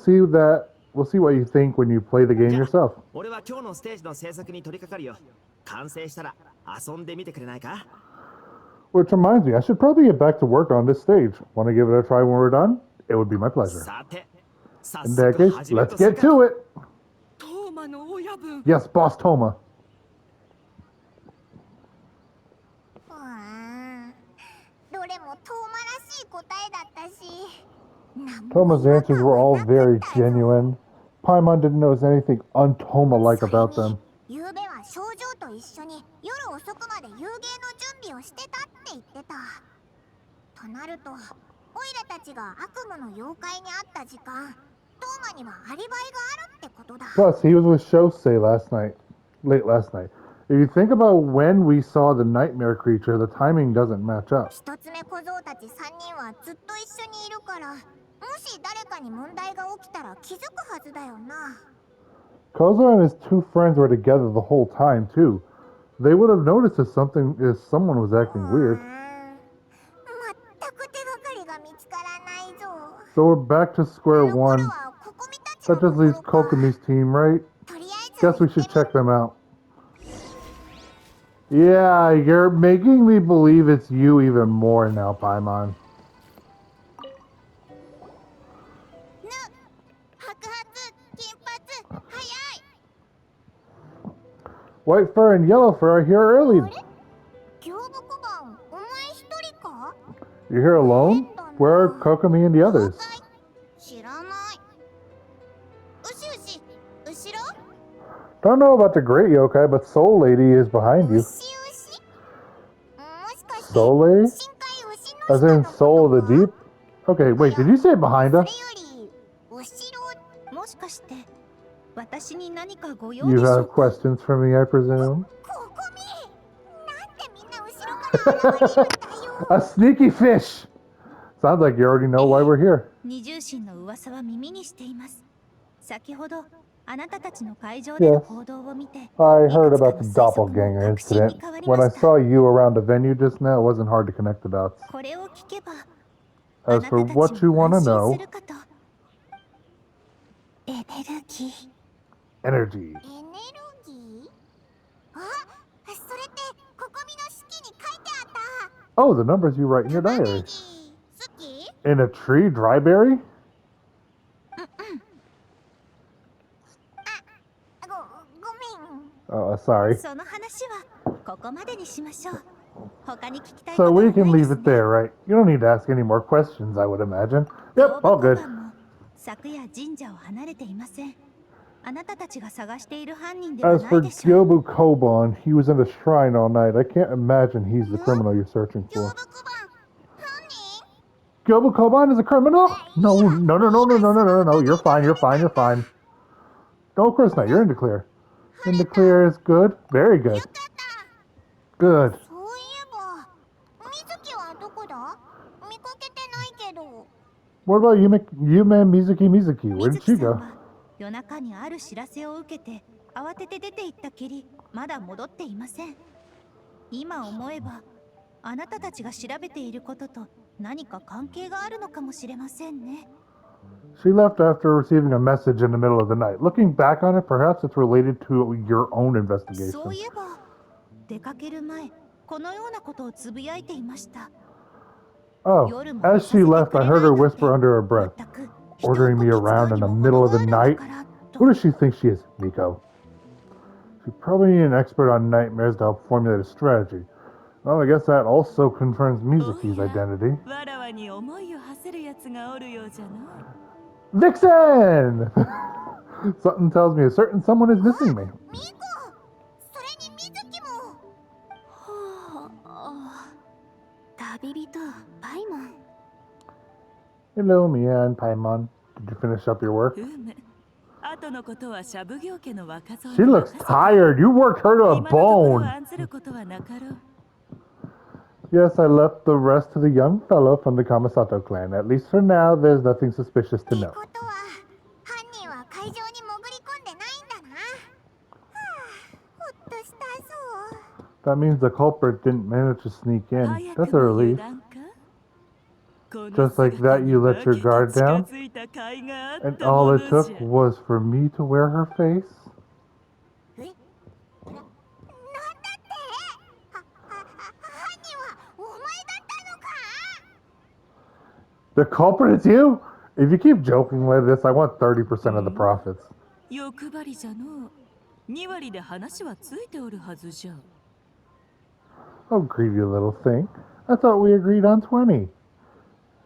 Speaker 1: see what you think when you play the game
Speaker 8: じゃあ
Speaker 1: yourself.
Speaker 8: 俺は今日のステージの制作に取り掛かるよ。完成したら遊んでみてくれないか。
Speaker 1: Which reminds me, I should probably get back to work on this stage. Want to give it a try when we're done? It would be my pleasure.
Speaker 8: さて、早
Speaker 1: In that
Speaker 8: 速
Speaker 1: case,
Speaker 8: 始める
Speaker 1: let's
Speaker 8: とする
Speaker 1: get
Speaker 8: か。
Speaker 1: to it.
Speaker 2: トーマの親分。
Speaker 1: Yes, Boss Toma.
Speaker 3: どれもトーマらしい答えだったし。
Speaker 1: Toma's answers were all very genuine. Paimon didn't notice anything un-Toma-like about them.
Speaker 3: ゆうべをしてたって言ってた。となるとオイラたちが悪夢の妖怪に会った時間、トーマにはアリバイがあるってことだ。
Speaker 1: Plus, he was with Shosei late last night. If you think about when we saw the nightmare creature, the timing doesn't match up.
Speaker 3: 一つ目小僧たち3人はずっと一緒にいるから、もし誰かに問題が起きたら気づくはずだよな。
Speaker 1: Kozo and his two friends were together the whole time, too. They would have noticed if someone was acting weird.
Speaker 3: 全く手がかりが見つからないぞ。
Speaker 1: So we're back to square
Speaker 3: 残る
Speaker 1: one.
Speaker 3: はココミたちの
Speaker 1: That
Speaker 3: と
Speaker 1: just
Speaker 3: ころ
Speaker 1: leaves
Speaker 3: か。
Speaker 1: Kokomi's team, right?
Speaker 3: とりあえず
Speaker 1: Guess we
Speaker 3: 行
Speaker 1: should
Speaker 3: ってみ
Speaker 1: check them out. Yeah, you're making me believe it's you even more now, Paimon.
Speaker 3: ぬ、白髪、金髪、早い。
Speaker 1: White fur and yellow fur are here early.
Speaker 3: あれ、行部小判、お前一人か？
Speaker 1: You're here alone? Where are Kokomi and the others?
Speaker 3: 知らない。うしうし、後ろ？
Speaker 1: Don't know about the great yokai, but Soul Lady is behind
Speaker 3: う
Speaker 1: you.
Speaker 3: しうし？もしかして
Speaker 1: Soul Lady?
Speaker 3: 深海牛の
Speaker 1: As
Speaker 3: 下
Speaker 1: in
Speaker 3: のこと
Speaker 1: Soul of
Speaker 3: か？
Speaker 1: the Deep? Okay, wait, did you say behind
Speaker 3: そ
Speaker 1: us?
Speaker 3: れより後ろ。
Speaker 9: もしかして私に何かご用
Speaker 1: You
Speaker 9: でしょ
Speaker 1: have
Speaker 9: うか？
Speaker 1: questions for me, I presume?
Speaker 3: ここみ、なんでみんな後ろから現れるんだよ。
Speaker 1: A sneaky fish! Sounds like you already know why we're here.
Speaker 9: 二重心の噂は耳にしています。先ほどあなたたちの会場での
Speaker 1: Yes.
Speaker 9: 行動を見て、
Speaker 1: I
Speaker 9: い
Speaker 1: heard
Speaker 9: くつか
Speaker 1: about
Speaker 9: の
Speaker 1: the
Speaker 9: 推測も
Speaker 1: doppelganger
Speaker 9: 確信に
Speaker 1: incident.
Speaker 9: 変わり
Speaker 1: When
Speaker 9: ま
Speaker 1: I
Speaker 9: した。
Speaker 1: saw you around the venue just now, it wasn't hard to connect the dots.
Speaker 9: これを聞けば
Speaker 1: As for what you want to
Speaker 9: あなたたちも安心
Speaker 1: know,
Speaker 9: するかと。エネルギー。
Speaker 1: energy.
Speaker 3: エネルギー？あ、それってここみの式に書いてあった。
Speaker 1: Oh, the numbers you write in your
Speaker 3: 玉ね
Speaker 1: diary.
Speaker 3: ぎ好き？
Speaker 1: In a tree, dryberry?
Speaker 3: ごめん。
Speaker 1: Sorry.
Speaker 9: その話はここまでにしましょう。他に聞きたい
Speaker 1: So
Speaker 9: ことは
Speaker 1: we
Speaker 9: ない
Speaker 1: can
Speaker 9: で
Speaker 1: leave
Speaker 9: す
Speaker 1: it
Speaker 9: ね。
Speaker 1: there, right? You don't need to ask any more questions, I would imagine.
Speaker 9: 行
Speaker 1: Yep,
Speaker 9: 部
Speaker 1: all
Speaker 9: 小
Speaker 1: good.
Speaker 9: 判も昨夜神社を離れていません。あなたたちが探している犯人では
Speaker 1: As
Speaker 9: な
Speaker 1: for
Speaker 9: いでしょう。
Speaker 1: Gyobu Koban, he was in the shrine all night. I can't imagine he's the criminal you're searching
Speaker 3: 行
Speaker 1: for.
Speaker 3: 部小判、犯人？
Speaker 1: Gyobu Koban is a criminal? No, no, no, no, no, no, no, no, no. You're fine, you're fine, you're fine. No, of course not. You're in the clear. In the clear is good. Very good.
Speaker 3: よかった。
Speaker 1: Good.
Speaker 3: そういえば、水木はどこだ？見かけてないけど。
Speaker 1: What about Yume Mizuki Mizuki? Where
Speaker 9: 水
Speaker 1: did
Speaker 9: 木
Speaker 1: she
Speaker 9: さん
Speaker 1: go?
Speaker 9: は夜中にある知らせを受けて慌てて出て行ったきりまだ戻っていません。今思えばあなたたちが調べていることと何か関係があるのかもしれませんね。
Speaker 1: She left after receiving a message in the middle of the night. Looking back on it, perhaps it's related to your own
Speaker 9: そう
Speaker 1: investigation.
Speaker 9: いえば出かける前このようなことをつぶやいていました。
Speaker 1: Oh,
Speaker 9: 夜も
Speaker 1: as she
Speaker 9: 寝
Speaker 1: left,
Speaker 9: さ
Speaker 1: I
Speaker 9: せて
Speaker 1: heard
Speaker 9: くれ
Speaker 1: her
Speaker 9: ないなん
Speaker 1: whisper under her breath.
Speaker 9: て全く
Speaker 1: Ordering me
Speaker 9: 人をこき
Speaker 1: around
Speaker 9: 使う
Speaker 1: in
Speaker 9: に
Speaker 1: the
Speaker 9: も
Speaker 1: middle of the
Speaker 9: 程がある
Speaker 1: night?
Speaker 9: のかなと。
Speaker 1: Who does she think she is, Miko? She probably needs an expert on nightmares to help formulate a strategy. Well, I guess that also confirms Mizuki's identity.
Speaker 9: わらわに思いを馳せるやつがおるようじゃの。
Speaker 1: Vixen! Something tells me a certain someone is missing me.
Speaker 3: ミコ、それに水木も。
Speaker 9: はあ、旅人パイモン。
Speaker 1: Hello, Mia and Paimon. Did you finish up your work?
Speaker 9: 後のことはシャブ業家の若造
Speaker 1: She looks tired. You worked her to a
Speaker 9: 今のところ
Speaker 1: bone.
Speaker 9: 案ずることはなかろう。
Speaker 1: Yes, I left the rest to the young fellow from the Kamasato clan. At least for now, there's nothing suspicious
Speaker 3: っ
Speaker 1: to
Speaker 3: て
Speaker 1: know.
Speaker 3: ことは、犯人は会場に潜り込んでないんだな。はあ、ほっとしたぞ。
Speaker 1: That means the culprit didn't manage to sneak in.
Speaker 9: 早
Speaker 1: That's
Speaker 9: く
Speaker 1: a
Speaker 9: も油
Speaker 1: relief.
Speaker 9: 断か。この
Speaker 1: Just like that, you let your
Speaker 9: 姿
Speaker 1: guard
Speaker 9: に化けて
Speaker 1: down?
Speaker 9: 近づいた甲斐があっ
Speaker 1: And
Speaker 9: たも
Speaker 1: all
Speaker 9: の
Speaker 1: it
Speaker 9: じ
Speaker 1: took
Speaker 9: ゃ。
Speaker 1: was for me to wear her face?
Speaker 3: え？なんだって？犯人はお前だったのか？
Speaker 1: The culprit is you? If you keep joking like this, I want 30% of the profits.
Speaker 9: 欲張りじゃのう。2割で話はついておるはずじゃ。
Speaker 1: Oh, greedy little thing. I thought we agreed on 20.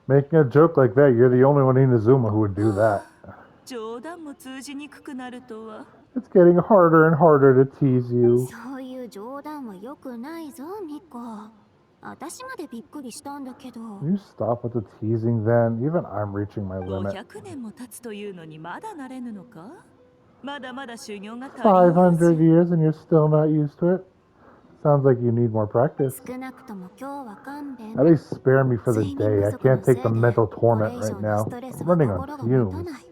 Speaker 1: Making a joke like that, you're the only one in Inazuma who would do that.
Speaker 9: 冗談も通じにくくなるとは。
Speaker 1: It's getting harder and harder to tease you.
Speaker 3: そういう冗談は良くないぞ、ミコ。私までびっくりしたんだけど。
Speaker 1: You stop with the teasing then. Even I'm reaching my limit.
Speaker 2: 500年も経つというのにまだ慣れぬのか？まだまだ修行が足りんようじゃ。
Speaker 1: 500 years and you're still not used to it? Sounds like you need more practice.
Speaker 3: 少なくとも今日は勘弁。
Speaker 1: At least spare me for the
Speaker 3: 睡眠
Speaker 1: day.
Speaker 3: 不
Speaker 1: I
Speaker 3: 足の
Speaker 1: can't
Speaker 3: せい
Speaker 1: take
Speaker 3: で
Speaker 1: the mental
Speaker 3: これ
Speaker 1: torment
Speaker 3: 以
Speaker 1: right
Speaker 3: 上の
Speaker 1: now.
Speaker 3: ストレス
Speaker 1: I'm
Speaker 3: は
Speaker 1: running on
Speaker 3: 心が持た
Speaker 1: fumes.
Speaker 3: ない。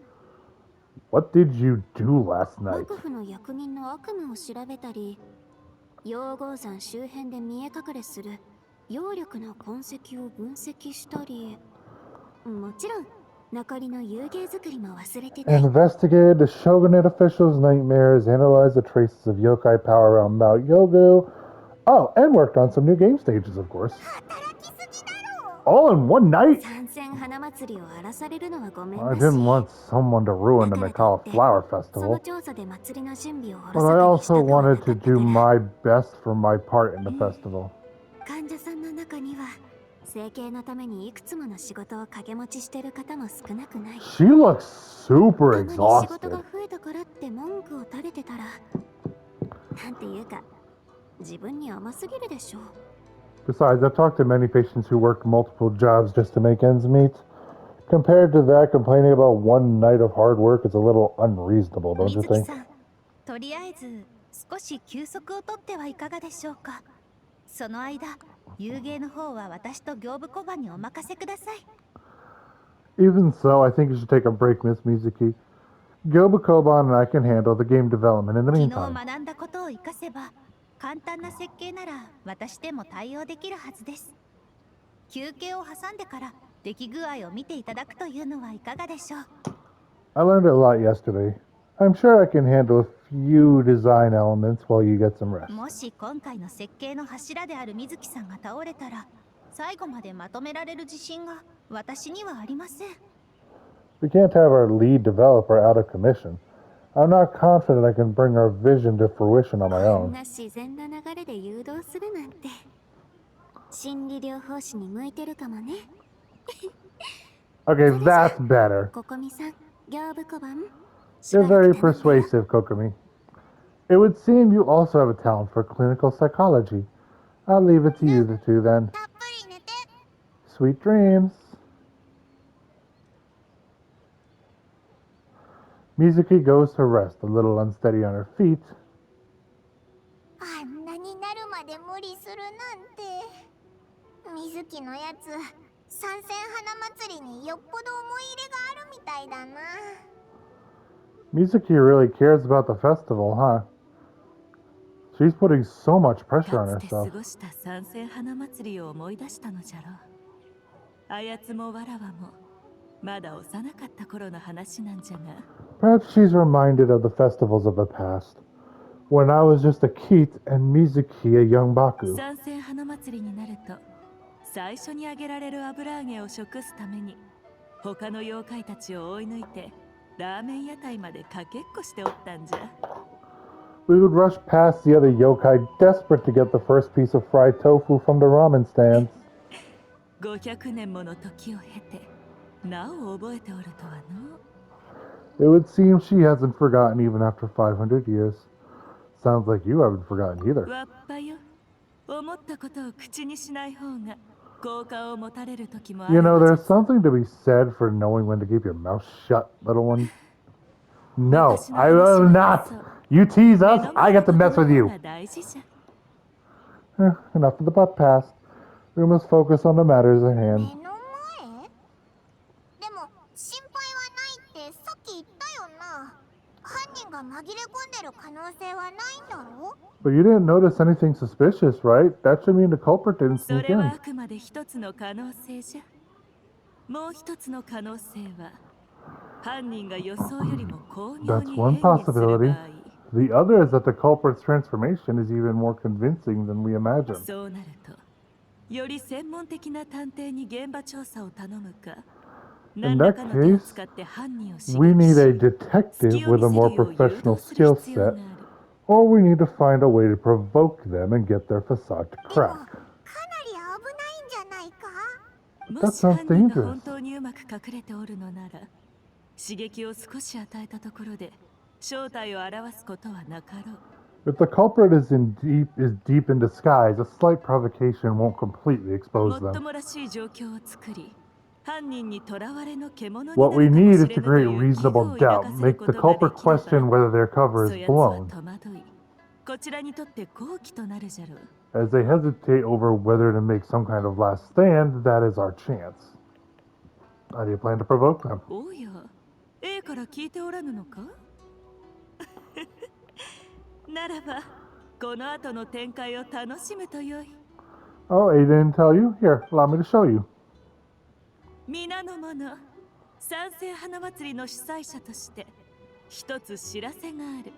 Speaker 1: What did you do last night?
Speaker 3: 幕府の役人の悪夢を調べたり、陽号山周辺で見え隠れする揚力の痕跡を分析したり、もちろん残りの遊芸作りも忘れてない。
Speaker 1: Investigated the shogunate officials' nightmares, analyzed the traces of yokai power around Mount Yogu. Oh, and worked on some new game stages, of course.
Speaker 3: 働きすぎだろ。
Speaker 1: All in one night?
Speaker 3: 参戦花祭りを荒らされるのはごめん
Speaker 1: I
Speaker 3: だし。
Speaker 1: didn't want someone to ruin the
Speaker 3: だからと
Speaker 1: Mikao
Speaker 3: いって
Speaker 1: Flower
Speaker 3: その
Speaker 1: Festival,
Speaker 3: 調査で祭りの準備をおろ
Speaker 1: but
Speaker 3: そ
Speaker 1: I
Speaker 3: かにした
Speaker 1: also
Speaker 3: くはな
Speaker 1: wanted
Speaker 3: か
Speaker 1: to
Speaker 3: ったか
Speaker 1: do
Speaker 3: ら。
Speaker 1: my best for my part in the festival.
Speaker 3: 患者さんの中には整形のためにいくつもの仕事を掛け持ちしてる方も少なくない。
Speaker 1: She looks super
Speaker 3: たまに仕事
Speaker 1: exhausted.
Speaker 3: が増えたからって文句を垂れてたら、なんていうか自分に甘すぎるでしょ。
Speaker 1: Besides, I've talked to many patients who worked multiple jobs just to make ends meet. Compared to that, complaining about one night of hard work is a little unreasonable, don't you
Speaker 9: 水木
Speaker 1: think?
Speaker 9: さん、とりあえず少し休息をとってはいかがでしょうか。その間、遊芸の方は私と行部小判にお任せください。
Speaker 1: Even so, I think you should take a break, Miss Mizuki. Gilba and I can handle the game development in the
Speaker 9: 昨日
Speaker 1: meantime.
Speaker 9: 学んだことを活かせば、簡単な設計なら私でも対応できるはずです。休憩を挟んでから出来具合を見ていただくというのはいかがでしょう。
Speaker 1: I learned a lot yesterday. I'm sure I can handle a few design elements while you get some rest.
Speaker 9: もし今回の設計の柱である水木さんが倒れたら、最後までまとめられる自信が私にはありません。
Speaker 1: We can't have our lead developer out of commission. I'm not confident I can bring our vision to fruition on my
Speaker 3: こん
Speaker 1: own.
Speaker 3: な自然な流れで誘導するなんて心理療法士に向いてるかもね。
Speaker 1: Okay, that's better.
Speaker 3: ここみさん、行部小判。
Speaker 1: You're very persuasive, Kokomi. It would seem you also have a talent for clinical psychology. I'll leave it to you the two then.
Speaker 3: たっぷり寝て。
Speaker 1: Sweet dreams. Mizuki goes to rest, a little unsteady on her feet.
Speaker 3: あんなになるまで無理するなんて。水木のやつ、参戦花祭りによっぽど思い入れがあるみたいだな。
Speaker 1: Mizuki really cares about the festival, huh? She's putting so much pressure
Speaker 2: か
Speaker 1: on
Speaker 2: つて過
Speaker 1: herself.
Speaker 2: ごした参戦花祭りを思い出したのじゃろう。あやつもわらわもまだ幼かった頃の話なんじゃが。
Speaker 1: Perhaps she's reminded of the festivals of the past, when I was just a Keat and Mizuki a young Baku.
Speaker 2: 参戦花祭りになると最初にあげられる油揚げを食すために他の妖怪たちを追い抜いてラーメン屋台までかけっこしておったんじゃ。
Speaker 1: We would rush past the other yokai, desperate to get the first piece of fried tofu from the ramen stands.
Speaker 2: 500年もの時を経てなお覚えておるとはの。
Speaker 1: It would seem she hasn't forgotten even after 500 years. Sounds like you haven't forgotten either.
Speaker 2: わっぱよ、思ったことを口にしない方が効果を持たれる時もあ
Speaker 1: You
Speaker 2: る
Speaker 1: know,
Speaker 2: のじゃ
Speaker 1: there's something to be said for knowing when to keep your mouth shut, little one. No, I will not. You tease us, I get to mess with you.
Speaker 2: 大事じゃ。
Speaker 1: Enough of the butt past. We must focus on the matters at
Speaker 3: 目
Speaker 1: hand.
Speaker 3: の前？でも心配はないってさっき言ったよな。犯人が紛れ込んでる可能性はないんだろ？
Speaker 1: But you didn't notice anything suspicious, right? That should mean the culprit didn't
Speaker 2: そ
Speaker 1: sneak
Speaker 2: れは
Speaker 1: in.
Speaker 2: あくまで一つの可能性じゃ。もう一つの可能性は犯人が予想よりも巧妙
Speaker 1: That's
Speaker 2: に
Speaker 1: one
Speaker 2: 変化する場
Speaker 1: possibility.
Speaker 2: 合。
Speaker 1: The other is that the culprit's transformation is even more convincing than we imagine.
Speaker 2: そうなると、より専門的な探偵に現場調査を頼むか、
Speaker 1: In
Speaker 2: 何ら
Speaker 1: that
Speaker 2: かの手を
Speaker 1: case,
Speaker 2: 使って犯人を刺激し、
Speaker 1: we need a
Speaker 2: 隙
Speaker 1: detective
Speaker 2: を
Speaker 1: with a
Speaker 2: 見
Speaker 1: more
Speaker 2: せるよう誘
Speaker 1: professional
Speaker 2: 導する
Speaker 1: skill
Speaker 2: 必要があ
Speaker 1: set,
Speaker 2: る。
Speaker 1: or we need to find a way to provoke them and get their facade to
Speaker 3: でも
Speaker 1: crack.
Speaker 3: かなり危ないんじゃないか？
Speaker 2: も
Speaker 1: That
Speaker 2: し
Speaker 1: sounds
Speaker 2: 犯人が
Speaker 1: dangerous.
Speaker 2: 本当にうまく隠れておるのなら、刺激を少し与えたところで正体を表すことはなかろう。
Speaker 1: If the culprit is deep in disguise, a slight provocation won't completely
Speaker 2: も
Speaker 1: expose
Speaker 2: っと
Speaker 1: them.
Speaker 2: もらしい状況を作り、犯人に囚われの獣に
Speaker 1: What
Speaker 2: な
Speaker 1: we
Speaker 2: るかも
Speaker 1: need
Speaker 2: し
Speaker 1: is
Speaker 2: れ
Speaker 1: to
Speaker 2: ぬと
Speaker 1: create
Speaker 2: いう危惧
Speaker 1: reasonable
Speaker 2: を抱
Speaker 1: doubt,
Speaker 2: かせる
Speaker 1: make
Speaker 2: こ
Speaker 1: the
Speaker 2: とがで
Speaker 1: culprit
Speaker 2: きれば、
Speaker 1: question whether their cover
Speaker 2: そ
Speaker 1: is
Speaker 2: やつは
Speaker 1: blown.
Speaker 2: 戸惑い、こちらにとって好機となるじゃろう。
Speaker 1: As they hesitate over whether to make some kind of last stand, that is our chance. How do you plan to provoke them?
Speaker 2: おや、A から聞いておらぬのか？ならば、この後の展開を楽しむとよい。
Speaker 1: Oh, A didn't tell you? Here, allow me to show you.
Speaker 2: 皆の者、賛成花祭りの主催者として一つ知らせがある。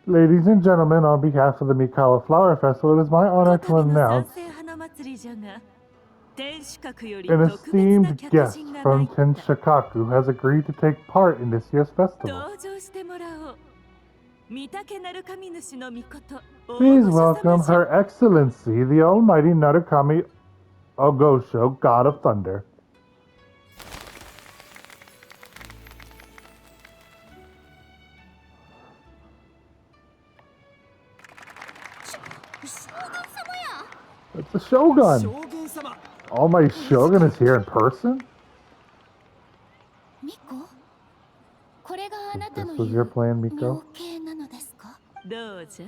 Speaker 1: Ladies and gentlemen, on behalf of the Mikawa Flower Festival, it is my
Speaker 2: こ
Speaker 1: honor
Speaker 2: た
Speaker 1: to
Speaker 2: びの賛
Speaker 1: announce
Speaker 2: 成花祭りじゃが、天守閣より
Speaker 1: an
Speaker 2: 特別な
Speaker 1: esteemed
Speaker 2: 客
Speaker 1: guest
Speaker 2: 人が参
Speaker 1: from
Speaker 2: った。
Speaker 1: Tenshikaku has agreed to take part in this year's festival.
Speaker 2: 登場してもらおう。御嶽なる神主の御事、大
Speaker 1: Please
Speaker 2: 御所
Speaker 1: welcome
Speaker 2: 様じゃ。
Speaker 1: Her Excellency, the Almighty Narukami Ogosho, God of Thunder.
Speaker 3: 将軍様や。
Speaker 1: It's the Shogun!
Speaker 8: 将軍様
Speaker 1: Almighty Shogun is here in person?
Speaker 7: ミコ、これがあなたの
Speaker 1: This
Speaker 7: 言
Speaker 1: was your
Speaker 7: う
Speaker 1: plan,
Speaker 7: 妙
Speaker 1: Miko?
Speaker 7: 計なのですか？
Speaker 2: どうじゃ？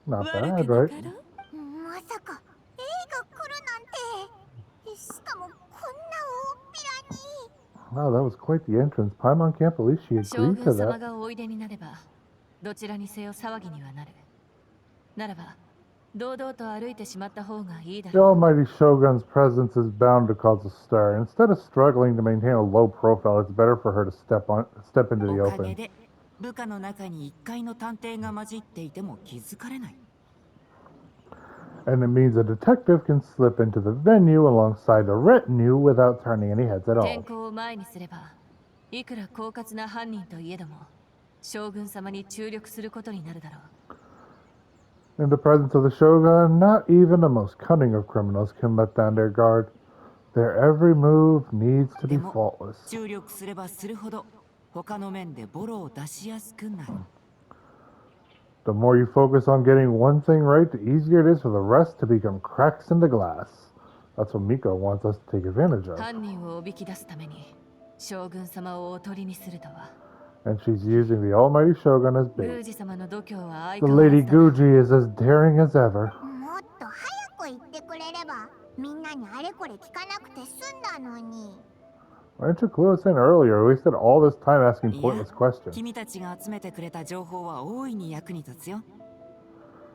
Speaker 1: Not
Speaker 2: 悪
Speaker 1: bad,
Speaker 2: くな
Speaker 1: right?
Speaker 2: かろう。
Speaker 3: まさか A が来るなんて。しかもこんな大っぴらに。
Speaker 1: Wow, that was quite the entrance. Paimon can't believe she
Speaker 2: 将
Speaker 1: agreed to
Speaker 2: 軍様
Speaker 1: that.
Speaker 2: がおいでになれば、どちらにせよ騒ぎにはなる。ならば、堂々と歩いてしまった方がいいだ
Speaker 1: The
Speaker 2: ろう。
Speaker 1: Almighty Shogun's presence is bound to cause a stir. Instead of struggling to maintain a low profile, it's better for her to step into the
Speaker 6: おかげ
Speaker 1: open.
Speaker 6: で部下の中に一階の探偵が混じっていても気づかれない。
Speaker 1: And it means a detective can slip into the venue alongside a retinue without turning any heads at
Speaker 2: 天
Speaker 1: all.
Speaker 2: 候を前にすれば、いくら狡猾な犯人といえども、将軍様に注力することになるだろう。
Speaker 1: In the presence of the Shogun, not even the most cunning of criminals can let down their guard. Their every move needs to be
Speaker 6: でも
Speaker 1: faultless.
Speaker 6: 注力すればするほど他の面でボロを出しやすくなる。
Speaker 1: The more you focus on getting one thing right, the easier it is for the rest to become cracks in the glass. That's what Miko wants us to take advantage of.
Speaker 2: 犯人をおびき出すために将軍様をおとりにするとは。
Speaker 1: And she's using the Almighty Shogun as
Speaker 2: 宮
Speaker 1: bait.
Speaker 2: 司様の度胸は相
Speaker 1: The
Speaker 2: 変わら
Speaker 1: Lady
Speaker 2: ずだな。
Speaker 1: Guji is as daring as ever.
Speaker 3: もっと早く言ってくれればみんなにあれこれ聞かなくて済んだのに。
Speaker 1: Why didn't you clue us in earlier? We wasted all this time asking
Speaker 6: いや
Speaker 1: pointless questions.
Speaker 6: 君たちが集めてくれた情報は大いに役に立つよ。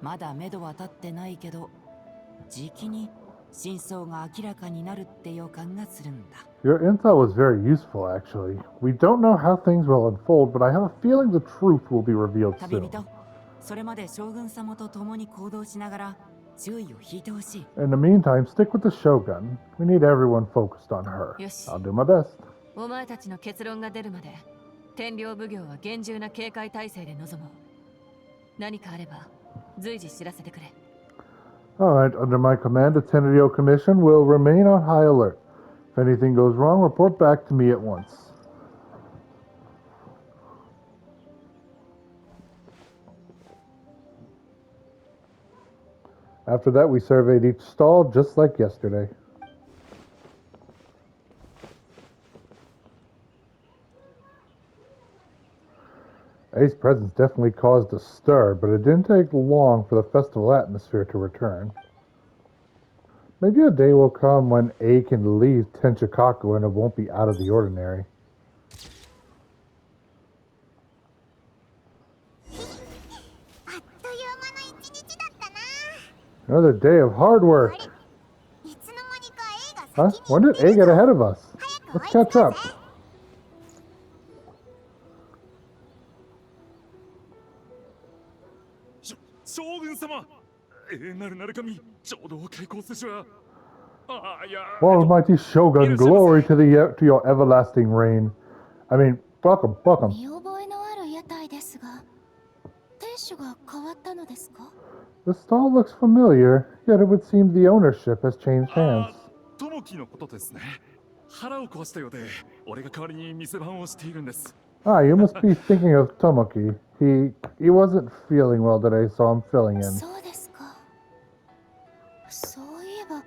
Speaker 6: まだ目処は立ってないけど、じきに真相が明らかになるって予感がするんだ。
Speaker 1: Your intel was very useful, actually. We don't know how things will unfold, but I have a feeling the truth will be revealed
Speaker 6: 旅
Speaker 1: soon.
Speaker 6: 人、それまで将軍様と共に行動しながら注意を引いてほしい。
Speaker 1: In the meantime, stick with the Shogun. We need everyone focused on her.
Speaker 2: Yoshi.
Speaker 1: I'll do my best.
Speaker 2: お前たちの結論が出るまで天領奉行は厳重な警戒態勢で臨もう。何かあれば随時知らせてくれ。
Speaker 1: Alright, under my command, the Tenryo Commission will remain on high alert. If anything goes wrong, report back to me at once. After that, we surveyed each stall just like yesterday. A's presence definitely caused a stir, but it didn't take long for the festival atmosphere to return. Maybe a day will come when A can leave Tenchikaku and it won't be out of the ordinary.
Speaker 3: あっという間の一日だったな。
Speaker 1: Another day of hard
Speaker 3: あ
Speaker 1: work.
Speaker 3: れ、いつの間にか A が
Speaker 1: Huh?
Speaker 3: 先に
Speaker 1: When
Speaker 3: 行
Speaker 1: did
Speaker 3: ってる
Speaker 1: A get
Speaker 3: ぞ。
Speaker 1: ahead of us?
Speaker 3: 早
Speaker 1: Let's
Speaker 3: く追い
Speaker 1: catch
Speaker 3: つこう
Speaker 1: up.
Speaker 3: ぜ。
Speaker 10: 将軍様なるなる神ちょうど開口筋はいや
Speaker 1: Almighty Shogun, glory to your everlasting reign. I mean, welcome, welcome.
Speaker 7: 見覚えのある屋台ですが、店主が変わったのですか？
Speaker 1: The stall looks familiar, yet it would seem the ownership has changed hands.
Speaker 10: 友樹のことですね腹を壊したようで俺が代わりに店番をしているんです
Speaker 1: Ah, you must be thinking of Tomoki. He wasn't feeling well today, so I'm filling in.
Speaker 7: そうですか。そういえば、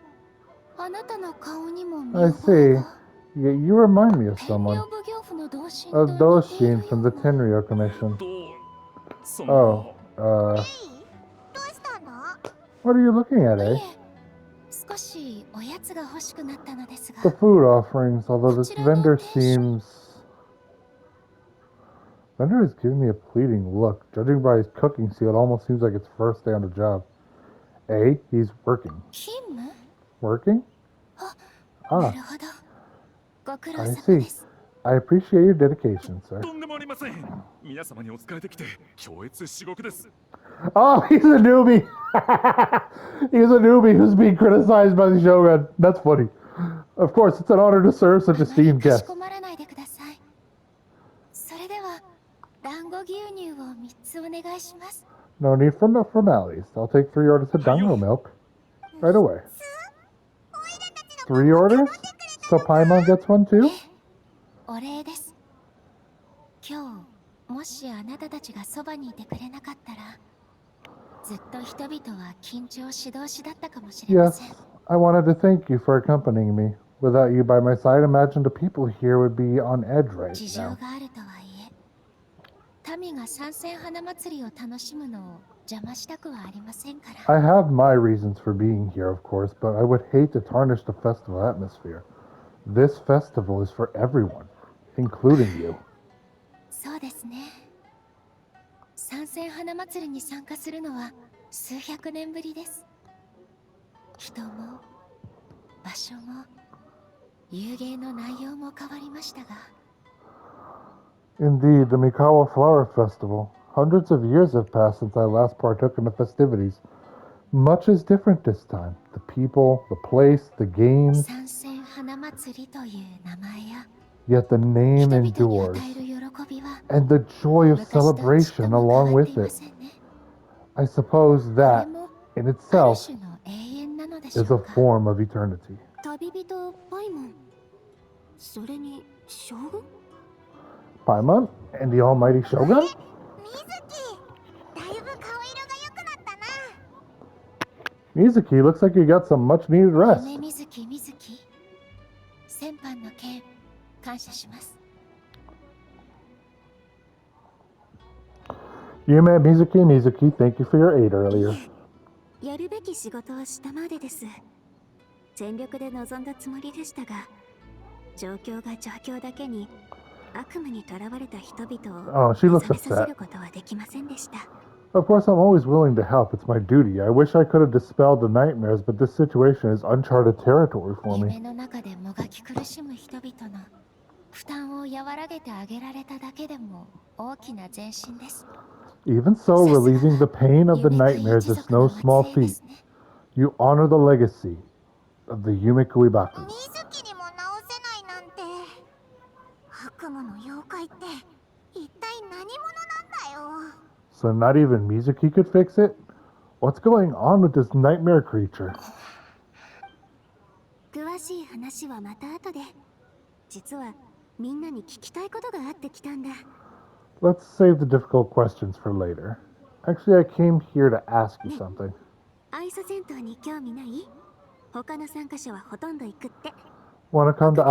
Speaker 7: あなたの顔にも見
Speaker 1: I
Speaker 7: 覚え
Speaker 1: see.
Speaker 7: が。
Speaker 1: You remind me of
Speaker 7: 天
Speaker 1: someone.
Speaker 7: 領奉行府の同心
Speaker 1: Of
Speaker 7: と似てい
Speaker 1: Doshin
Speaker 7: る
Speaker 1: from
Speaker 7: よ
Speaker 1: the
Speaker 7: うな。
Speaker 1: Tenryo Commission.
Speaker 10: そ
Speaker 1: Oh,
Speaker 10: の
Speaker 3: レイどうしたんだ？
Speaker 1: what are you looking at,
Speaker 7: い
Speaker 1: eh?
Speaker 7: え、少しおやつが欲しくなったのですが。
Speaker 1: The food offerings, although this
Speaker 7: こちらの
Speaker 1: vendor
Speaker 7: 店主。
Speaker 1: seems... Vendor is giving me a pleading look. Judging by his cooking seal, it almost seems like it's first day on the job. A, he's working.
Speaker 7: 勤務？
Speaker 1: Working?
Speaker 7: な
Speaker 1: Ah,
Speaker 7: るほど。ご苦労
Speaker 1: I
Speaker 7: 様
Speaker 1: see.
Speaker 7: です。
Speaker 1: I appreciate your dedication, sir.
Speaker 10: とんでもありません。皆様にお仕えできて恐悦至極です。
Speaker 1: Oh, he's a newbie! He's a newbie who's being criticized by the Shogun. That's funny. Of course, it's an honor to serve such
Speaker 7: あまり
Speaker 1: esteemed
Speaker 7: かし
Speaker 1: guests.
Speaker 7: こまらないでください。それでは、団子牛乳を3つお願いします。
Speaker 1: No need for formalities. I'll take 3 orders of dango milk right away. 3 orders? So Paimon gets one too?
Speaker 7: お礼です。今日、もしあなたたちがそばにいてくれなかったら、ずっと人々は緊張しどしだったかもしれま
Speaker 1: Yes,
Speaker 7: せん。
Speaker 1: I wanted to thank you for accompanying me. Without you by my side, imagine the people here would be on edge right
Speaker 7: 事情
Speaker 1: now.
Speaker 7: があるとはいえ、民が参戦花祭りを楽しむのを邪魔したくはありませんから。
Speaker 1: I have my reasons for being here, of course, but I would hate to tarnish the festival atmosphere. This festival is for everyone, including you.
Speaker 7: そうですね。参戦花祭りに参加するのは数百年ぶりです。人も場所も遊芸の内容も変わりましたが。
Speaker 1: Indeed, the Mikawa Flower Festival. Hundreds of years have passed since I last partook in the festivities. Much is different this time. The people, the place, the games,
Speaker 7: 参戦花祭りという名前や
Speaker 1: yet the
Speaker 7: 人
Speaker 1: name
Speaker 7: 々に
Speaker 1: endures,
Speaker 7: 与える喜びは
Speaker 1: and the joy of
Speaker 7: 昔とちっと
Speaker 1: celebration
Speaker 7: も
Speaker 1: along
Speaker 7: 変わって
Speaker 1: with
Speaker 7: いま
Speaker 1: it.
Speaker 7: せんね。
Speaker 1: I suppose
Speaker 7: これ
Speaker 1: that,
Speaker 7: も
Speaker 1: in
Speaker 7: ある
Speaker 1: itself,
Speaker 7: 種の永遠なのでし
Speaker 1: is
Speaker 7: ょ
Speaker 1: a
Speaker 7: うか。
Speaker 1: form of eternity.
Speaker 3: 旅人パイモン。それに将軍？
Speaker 1: Paimon and the almighty Shogun?
Speaker 3: 水木、だいぶ顔色が良くなったな。
Speaker 1: Mizuki, looks like you got some much needed
Speaker 7: 夢
Speaker 1: rest.
Speaker 7: 水木水木。先般の件、感謝します。
Speaker 1: Yume Mizuki, thank you for your aid earlier.
Speaker 3: やるべき仕事をしたまでです。全力で臨んだつもりでしたが、状況が状況だけに悪夢にとらわれた人々
Speaker 1: Oh, she
Speaker 3: を
Speaker 1: looks
Speaker 3: 目覚めさせ
Speaker 1: upset.
Speaker 3: ることはできませんでした。
Speaker 1: Of course, I'm always willing to help. It's my duty. I wish I could have dispelled the nightmares, but this situation is uncharted territory for
Speaker 7: 夢
Speaker 1: me.
Speaker 7: の中でもがき苦しむ人々の負担を和らげてあげられただけでも大きな前進です。
Speaker 1: Even so, relieving the pain of the nightmares is no small feat. You honor the legacy of the Yumeku Ibaku.
Speaker 3: 水木にも直せないなんて。悪夢の妖怪って一体何者なんだよ。
Speaker 1: So not even Mizuki could fix it? What's going on with this nightmare creature?
Speaker 3: 詳しい話はまた後で。実はみんなに聞きたいことがあってきたんだ。
Speaker 1: Let's save the difficult questions for later. Actually, I came here to ask you something.
Speaker 3: アイス戦闘に興味ない？他の参加者はほとんど行くって。
Speaker 1: Want to come to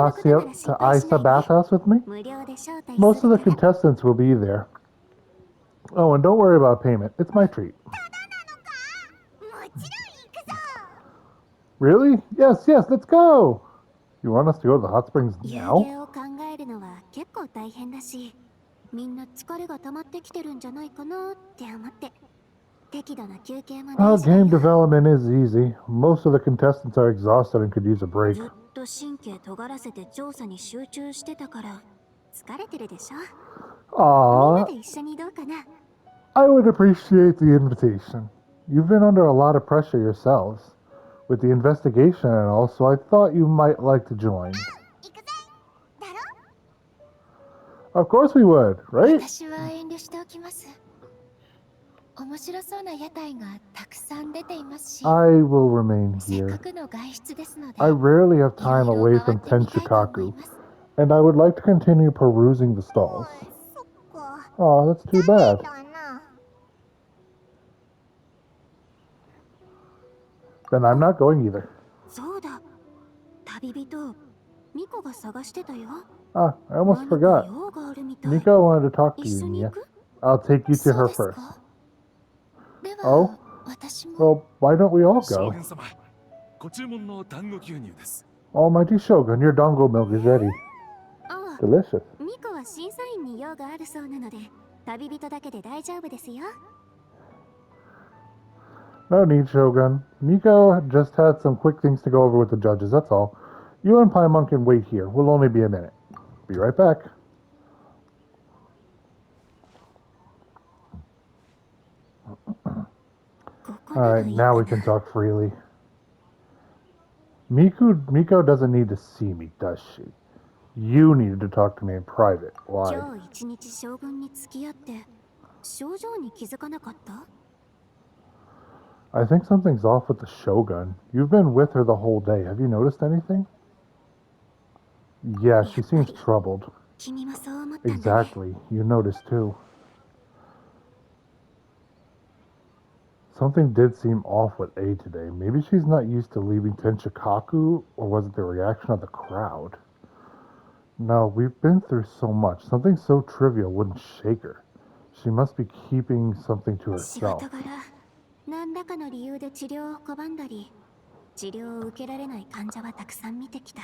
Speaker 1: Isa Bathhouse with me?
Speaker 3: 無料で招待するから。
Speaker 1: Most of the contestants will be there. Oh, and don't worry about payment. It's my treat.
Speaker 3: もちろん行くぞ。
Speaker 1: Really? Yes, let's go! You want us to go to the hot springs
Speaker 3: 遊
Speaker 1: now?
Speaker 3: 芸を考えるのは結構大変だし、みんな疲れが溜まってきてるんじゃないかなって思って。適度な休憩も
Speaker 1: Well,
Speaker 3: 大事だよ。
Speaker 1: game development is easy. Most of the contestants are exhausted and could use a break.
Speaker 3: ずっと神経尖らせて調査に集中してたから疲れてるでしょ。みんな
Speaker 1: Aww,
Speaker 3: で一緒にどうかな。
Speaker 1: I would appreciate the invitation. You've been under a lot of pressure yourselves with the investigation and all, so I thought you might like to join.
Speaker 3: 行くぜ。だろ？
Speaker 1: Of course we would, right?
Speaker 7: 私は遠慮しておきます。面白そうな屋台がたくさん出ていますし、
Speaker 1: I will remain
Speaker 7: せっか
Speaker 1: here.
Speaker 7: くの外出ですので、
Speaker 1: I rarely have
Speaker 7: いろ
Speaker 1: time
Speaker 7: いろ
Speaker 1: away
Speaker 7: 回
Speaker 1: from
Speaker 7: ってみたいと思い
Speaker 1: Tenshikaku,
Speaker 7: ます。
Speaker 1: and I would like to continue perusing the stalls.
Speaker 3: そ
Speaker 1: Oh, that's too
Speaker 3: 残
Speaker 1: bad.
Speaker 3: 念だな。
Speaker 1: Then I'm not going either.
Speaker 9: そうだ。旅人、ミコが探してたよ。
Speaker 1: Ah, I almost
Speaker 9: 何か
Speaker 1: forgot.
Speaker 9: 用があるみたい。
Speaker 1: Miko wanted to talk to
Speaker 9: 一
Speaker 1: you,
Speaker 9: 緒に行
Speaker 1: Nia.
Speaker 9: く？
Speaker 1: I'll take you to
Speaker 7: そう
Speaker 1: her
Speaker 7: です
Speaker 1: first.
Speaker 7: か。で
Speaker 1: Oh?
Speaker 7: は、私も。
Speaker 1: Well, why don't we all
Speaker 10: 将
Speaker 1: go?
Speaker 10: 軍様、ご注文の団子牛乳です。
Speaker 1: Almighty Shogun, your dongo milk is ready.
Speaker 9: ああ、
Speaker 1: Delicious.
Speaker 9: ミコは審査員に用があるそうなので、旅人だけで大丈夫ですよ。
Speaker 1: No need, Shogun. Miko just had some quick things to go over with the judges, that's all. You and Paimon can wait here. We'll only be a minute. Be right back. Alright, now we can talk freely. Miko doesn't need to see me, does she? You needed to talk to me in private. Why?
Speaker 9: 今日一日将軍に付き合って症状に気づかなかった？
Speaker 1: I think something's off with the Shogun. You've been with her the whole day. Have you noticed anything? Yeah, she seems troubled.
Speaker 9: 君もそう思ったんだね。
Speaker 1: Exactly. You noticed too. Something did seem off with A today. Maybe she's not used to leaving Tenshikaku, or was it the reaction of the crowd? No, we've been through so much. Something so trivial wouldn't shake her. She must be keeping something to
Speaker 9: 仕
Speaker 1: herself.
Speaker 9: 事柄、何らかの理由で治療を拒んだり、治療を受けられない患者はたくさん見てきた。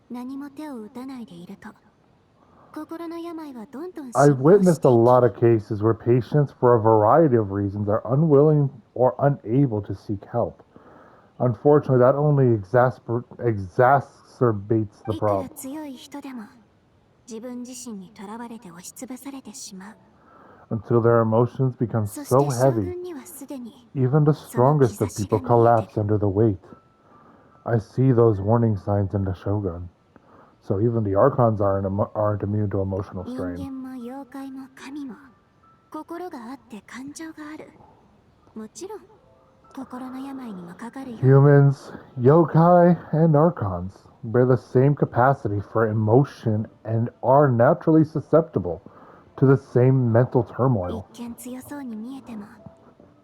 Speaker 9: 何も手を打たないでいると、心の病はどんどん進行してい
Speaker 1: I've witnessed a lot of cases where patients, for a variety of reasons, are unwilling or unable to seek help. Unfortunately, that only exacerbates the
Speaker 9: いくら
Speaker 1: problem.
Speaker 9: 強い人でも、自分自身にとらわれて押しつぶされてしまう。
Speaker 1: Until their emotions become
Speaker 9: そし
Speaker 1: so
Speaker 9: て将
Speaker 1: heavy,
Speaker 9: 軍にはすでに
Speaker 1: even the strongest of people collapse under the weight. I see those warning signs in the Shogun. So even the Archons aren't immune to emotional
Speaker 9: 人
Speaker 1: strain.
Speaker 9: 間も妖怪も神も心があって感情がある。もちろん心の病にもかかるよ。
Speaker 1: Humans, yokai, and archons bear the same capacity for emotion and are naturally susceptible to the same mental
Speaker 9: 一
Speaker 1: turmoil.
Speaker 9: 見強そうに見えても、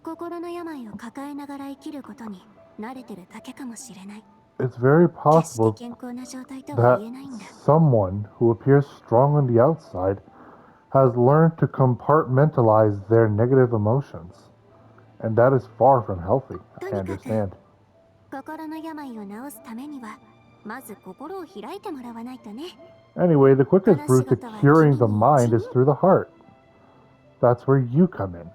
Speaker 9: 心の病を抱えながら生きることに慣れてるだけかもしれない。
Speaker 1: It's very
Speaker 9: 決して
Speaker 1: possible
Speaker 9: 健康な状態とは
Speaker 1: that
Speaker 9: 言えないんだ。
Speaker 1: someone who appears strong on the outside has learned to compartmentalize their negative emotions. And that is far from healthy,
Speaker 9: と
Speaker 1: I
Speaker 9: にかく
Speaker 1: understand.
Speaker 9: 心の病を治すためには、まず心を開いてもらわないとね。
Speaker 1: Anyway, the quickest route to curing the mind is through the heart. That's where you come in.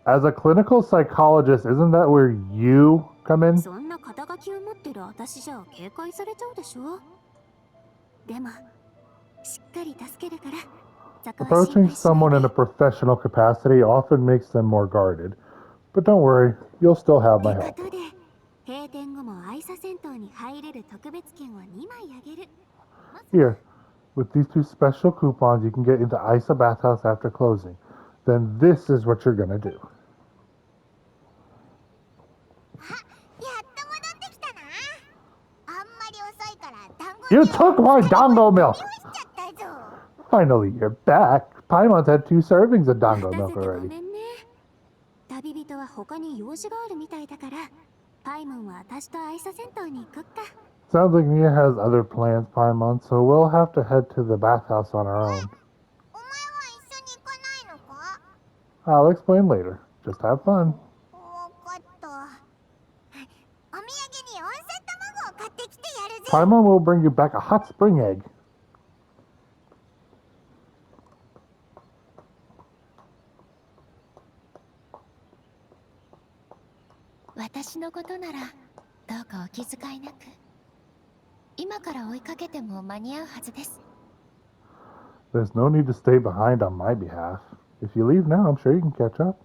Speaker 1: As a clinical psychologist, isn't that where you come in?
Speaker 9: そんな肩書きを持ってる私じゃ警戒されちゃうでしょ。でも、しっかり助けるから、そこは心
Speaker 1: Approaching
Speaker 9: 配しない
Speaker 1: someone in
Speaker 9: で
Speaker 1: a professional capacity often makes them more guarded. But don't worry, you'll still have my
Speaker 9: って
Speaker 1: help.
Speaker 9: ことで、閉店後も愛車銭湯に入れる特別券を2枚あげる。
Speaker 1: Here, with these two special coupons, you can get into Isa Bathhouse after closing. Then this is what you're gonna do.
Speaker 3: やっと戻ってきたな。あんまり遅いから団子
Speaker 1: You
Speaker 3: 牛乳
Speaker 1: took my dango milk!
Speaker 3: しちゃったぞ。
Speaker 1: Finally, you're back. Paimon's had 2 servings of
Speaker 9: 待
Speaker 1: dango
Speaker 9: た
Speaker 1: milk
Speaker 9: せてご
Speaker 1: already.
Speaker 9: めんね。旅人は他に用事があるみたいだから、パイモンは私と愛車銭湯に行こっか。
Speaker 1: Sounds like Mia has other plans, Paimon, so we'll have to head to the bathhouse on our own.
Speaker 3: お前は一緒に行かないのか？
Speaker 1: I'll explain later. Just have fun.
Speaker 3: わかった。お土産に温泉卵を買ってきてやるぜ。
Speaker 1: Paimon will bring you back a hot spring egg.
Speaker 7: 私のことならどうかお気遣いなく。今から追いかけても間に合うはずです。
Speaker 1: There's no need to stay behind on my behalf. If you leave now, I'm sure you can catch up.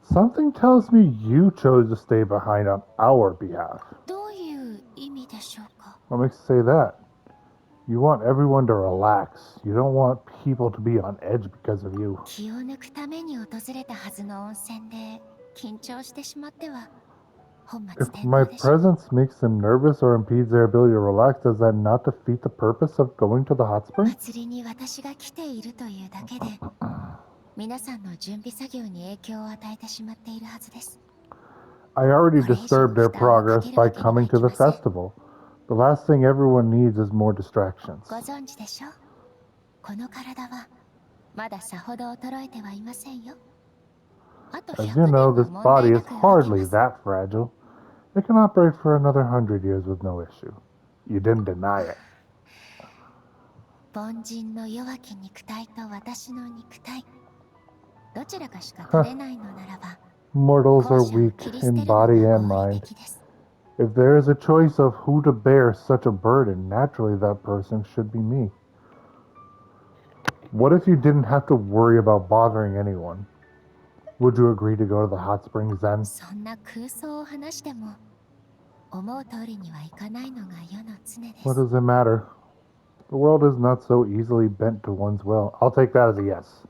Speaker 1: Something tells me you chose to stay behind on our behalf.
Speaker 7: どういう意味でしょうか。
Speaker 1: What makes you say that? You want everyone to relax. You don't want people to be on edge because of you.
Speaker 7: 気を抜くために訪れたはずの温泉で緊張してしまっては。本末
Speaker 1: If
Speaker 7: 転
Speaker 1: my
Speaker 7: 倒でしょ。
Speaker 1: presence makes them nervous or impedes their ability to relax, does that not defeat the purpose of going to the hot spring?
Speaker 7: 祭りに私が来ているというだけで皆さんの準備作業に影響を与えてしまっているはずです。
Speaker 1: I already
Speaker 7: これ以上
Speaker 1: disturbed their
Speaker 7: 負担をか
Speaker 1: progress
Speaker 7: ける
Speaker 1: by
Speaker 7: わけにはい
Speaker 1: coming to
Speaker 7: き
Speaker 1: the
Speaker 7: ません。
Speaker 1: festival. The last thing everyone needs is more distractions.
Speaker 7: ご存知でしょう。この体はまださほど衰えてはいませんよ。あと
Speaker 1: As
Speaker 7: 100
Speaker 1: you
Speaker 7: 年
Speaker 1: know,
Speaker 7: は
Speaker 1: this
Speaker 7: 問
Speaker 1: body
Speaker 7: 題な
Speaker 1: is
Speaker 7: く動き
Speaker 1: hardly
Speaker 7: ます。
Speaker 1: that fragile. It can operate for another 100 years with no issue. You didn't deny it.
Speaker 7: 凡人の弱き肉体と私の肉体、どちらかしか取れないのならば
Speaker 1: Mortals
Speaker 7: 後
Speaker 1: are
Speaker 7: 者を
Speaker 1: weak
Speaker 7: 切り捨
Speaker 1: in
Speaker 7: てるの
Speaker 1: body
Speaker 7: が
Speaker 1: and
Speaker 7: 合理
Speaker 1: mind.
Speaker 7: 的です。
Speaker 1: If there is a choice of who to bear such a burden, naturally that person should be me. What if you didn't have to worry about bothering anyone? Would you agree to go to the hot springs then?
Speaker 7: そんな空想を話しても思う通りにはいかないのが世の常で
Speaker 1: What
Speaker 7: す。
Speaker 1: does it matter? The world is not so easily bent to one's will. I'll take that as a yes.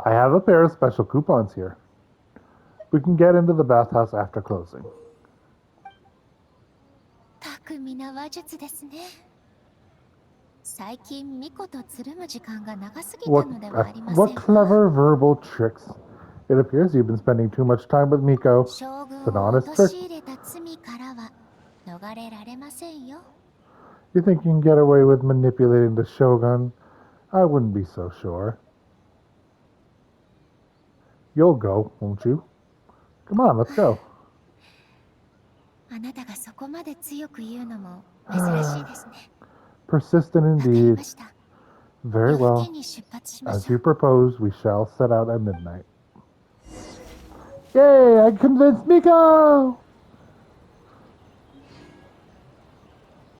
Speaker 1: I have a pair of special coupons here. We can get into the bathhouse after closing.
Speaker 7: 巧みな話術ですね。最近ミコとつるむ時間が長すぎた
Speaker 1: What,
Speaker 7: のではありませ
Speaker 1: what
Speaker 7: んか。
Speaker 1: clever verbal tricks. It appears you've been spending too much time with Miko.
Speaker 7: 将
Speaker 1: It's
Speaker 7: 軍
Speaker 1: an
Speaker 7: を
Speaker 1: honest
Speaker 7: 陥
Speaker 1: trick.
Speaker 7: れた罪からは逃れられませんよ。
Speaker 1: You think you can get away with manipulating the shogun? I wouldn't be so sure. You'll go, won't you? Come on, let's go.
Speaker 7: あなたがそこまで強く言うのも珍しいですね。
Speaker 1: Persistent
Speaker 7: わかり
Speaker 1: indeed.
Speaker 7: ました。
Speaker 1: Very
Speaker 7: 夜更
Speaker 1: well.
Speaker 7: けに出発しま
Speaker 1: As
Speaker 7: しょ
Speaker 1: you
Speaker 7: う。
Speaker 1: proposed, we shall set out at midnight. Yay! I convinced Miko!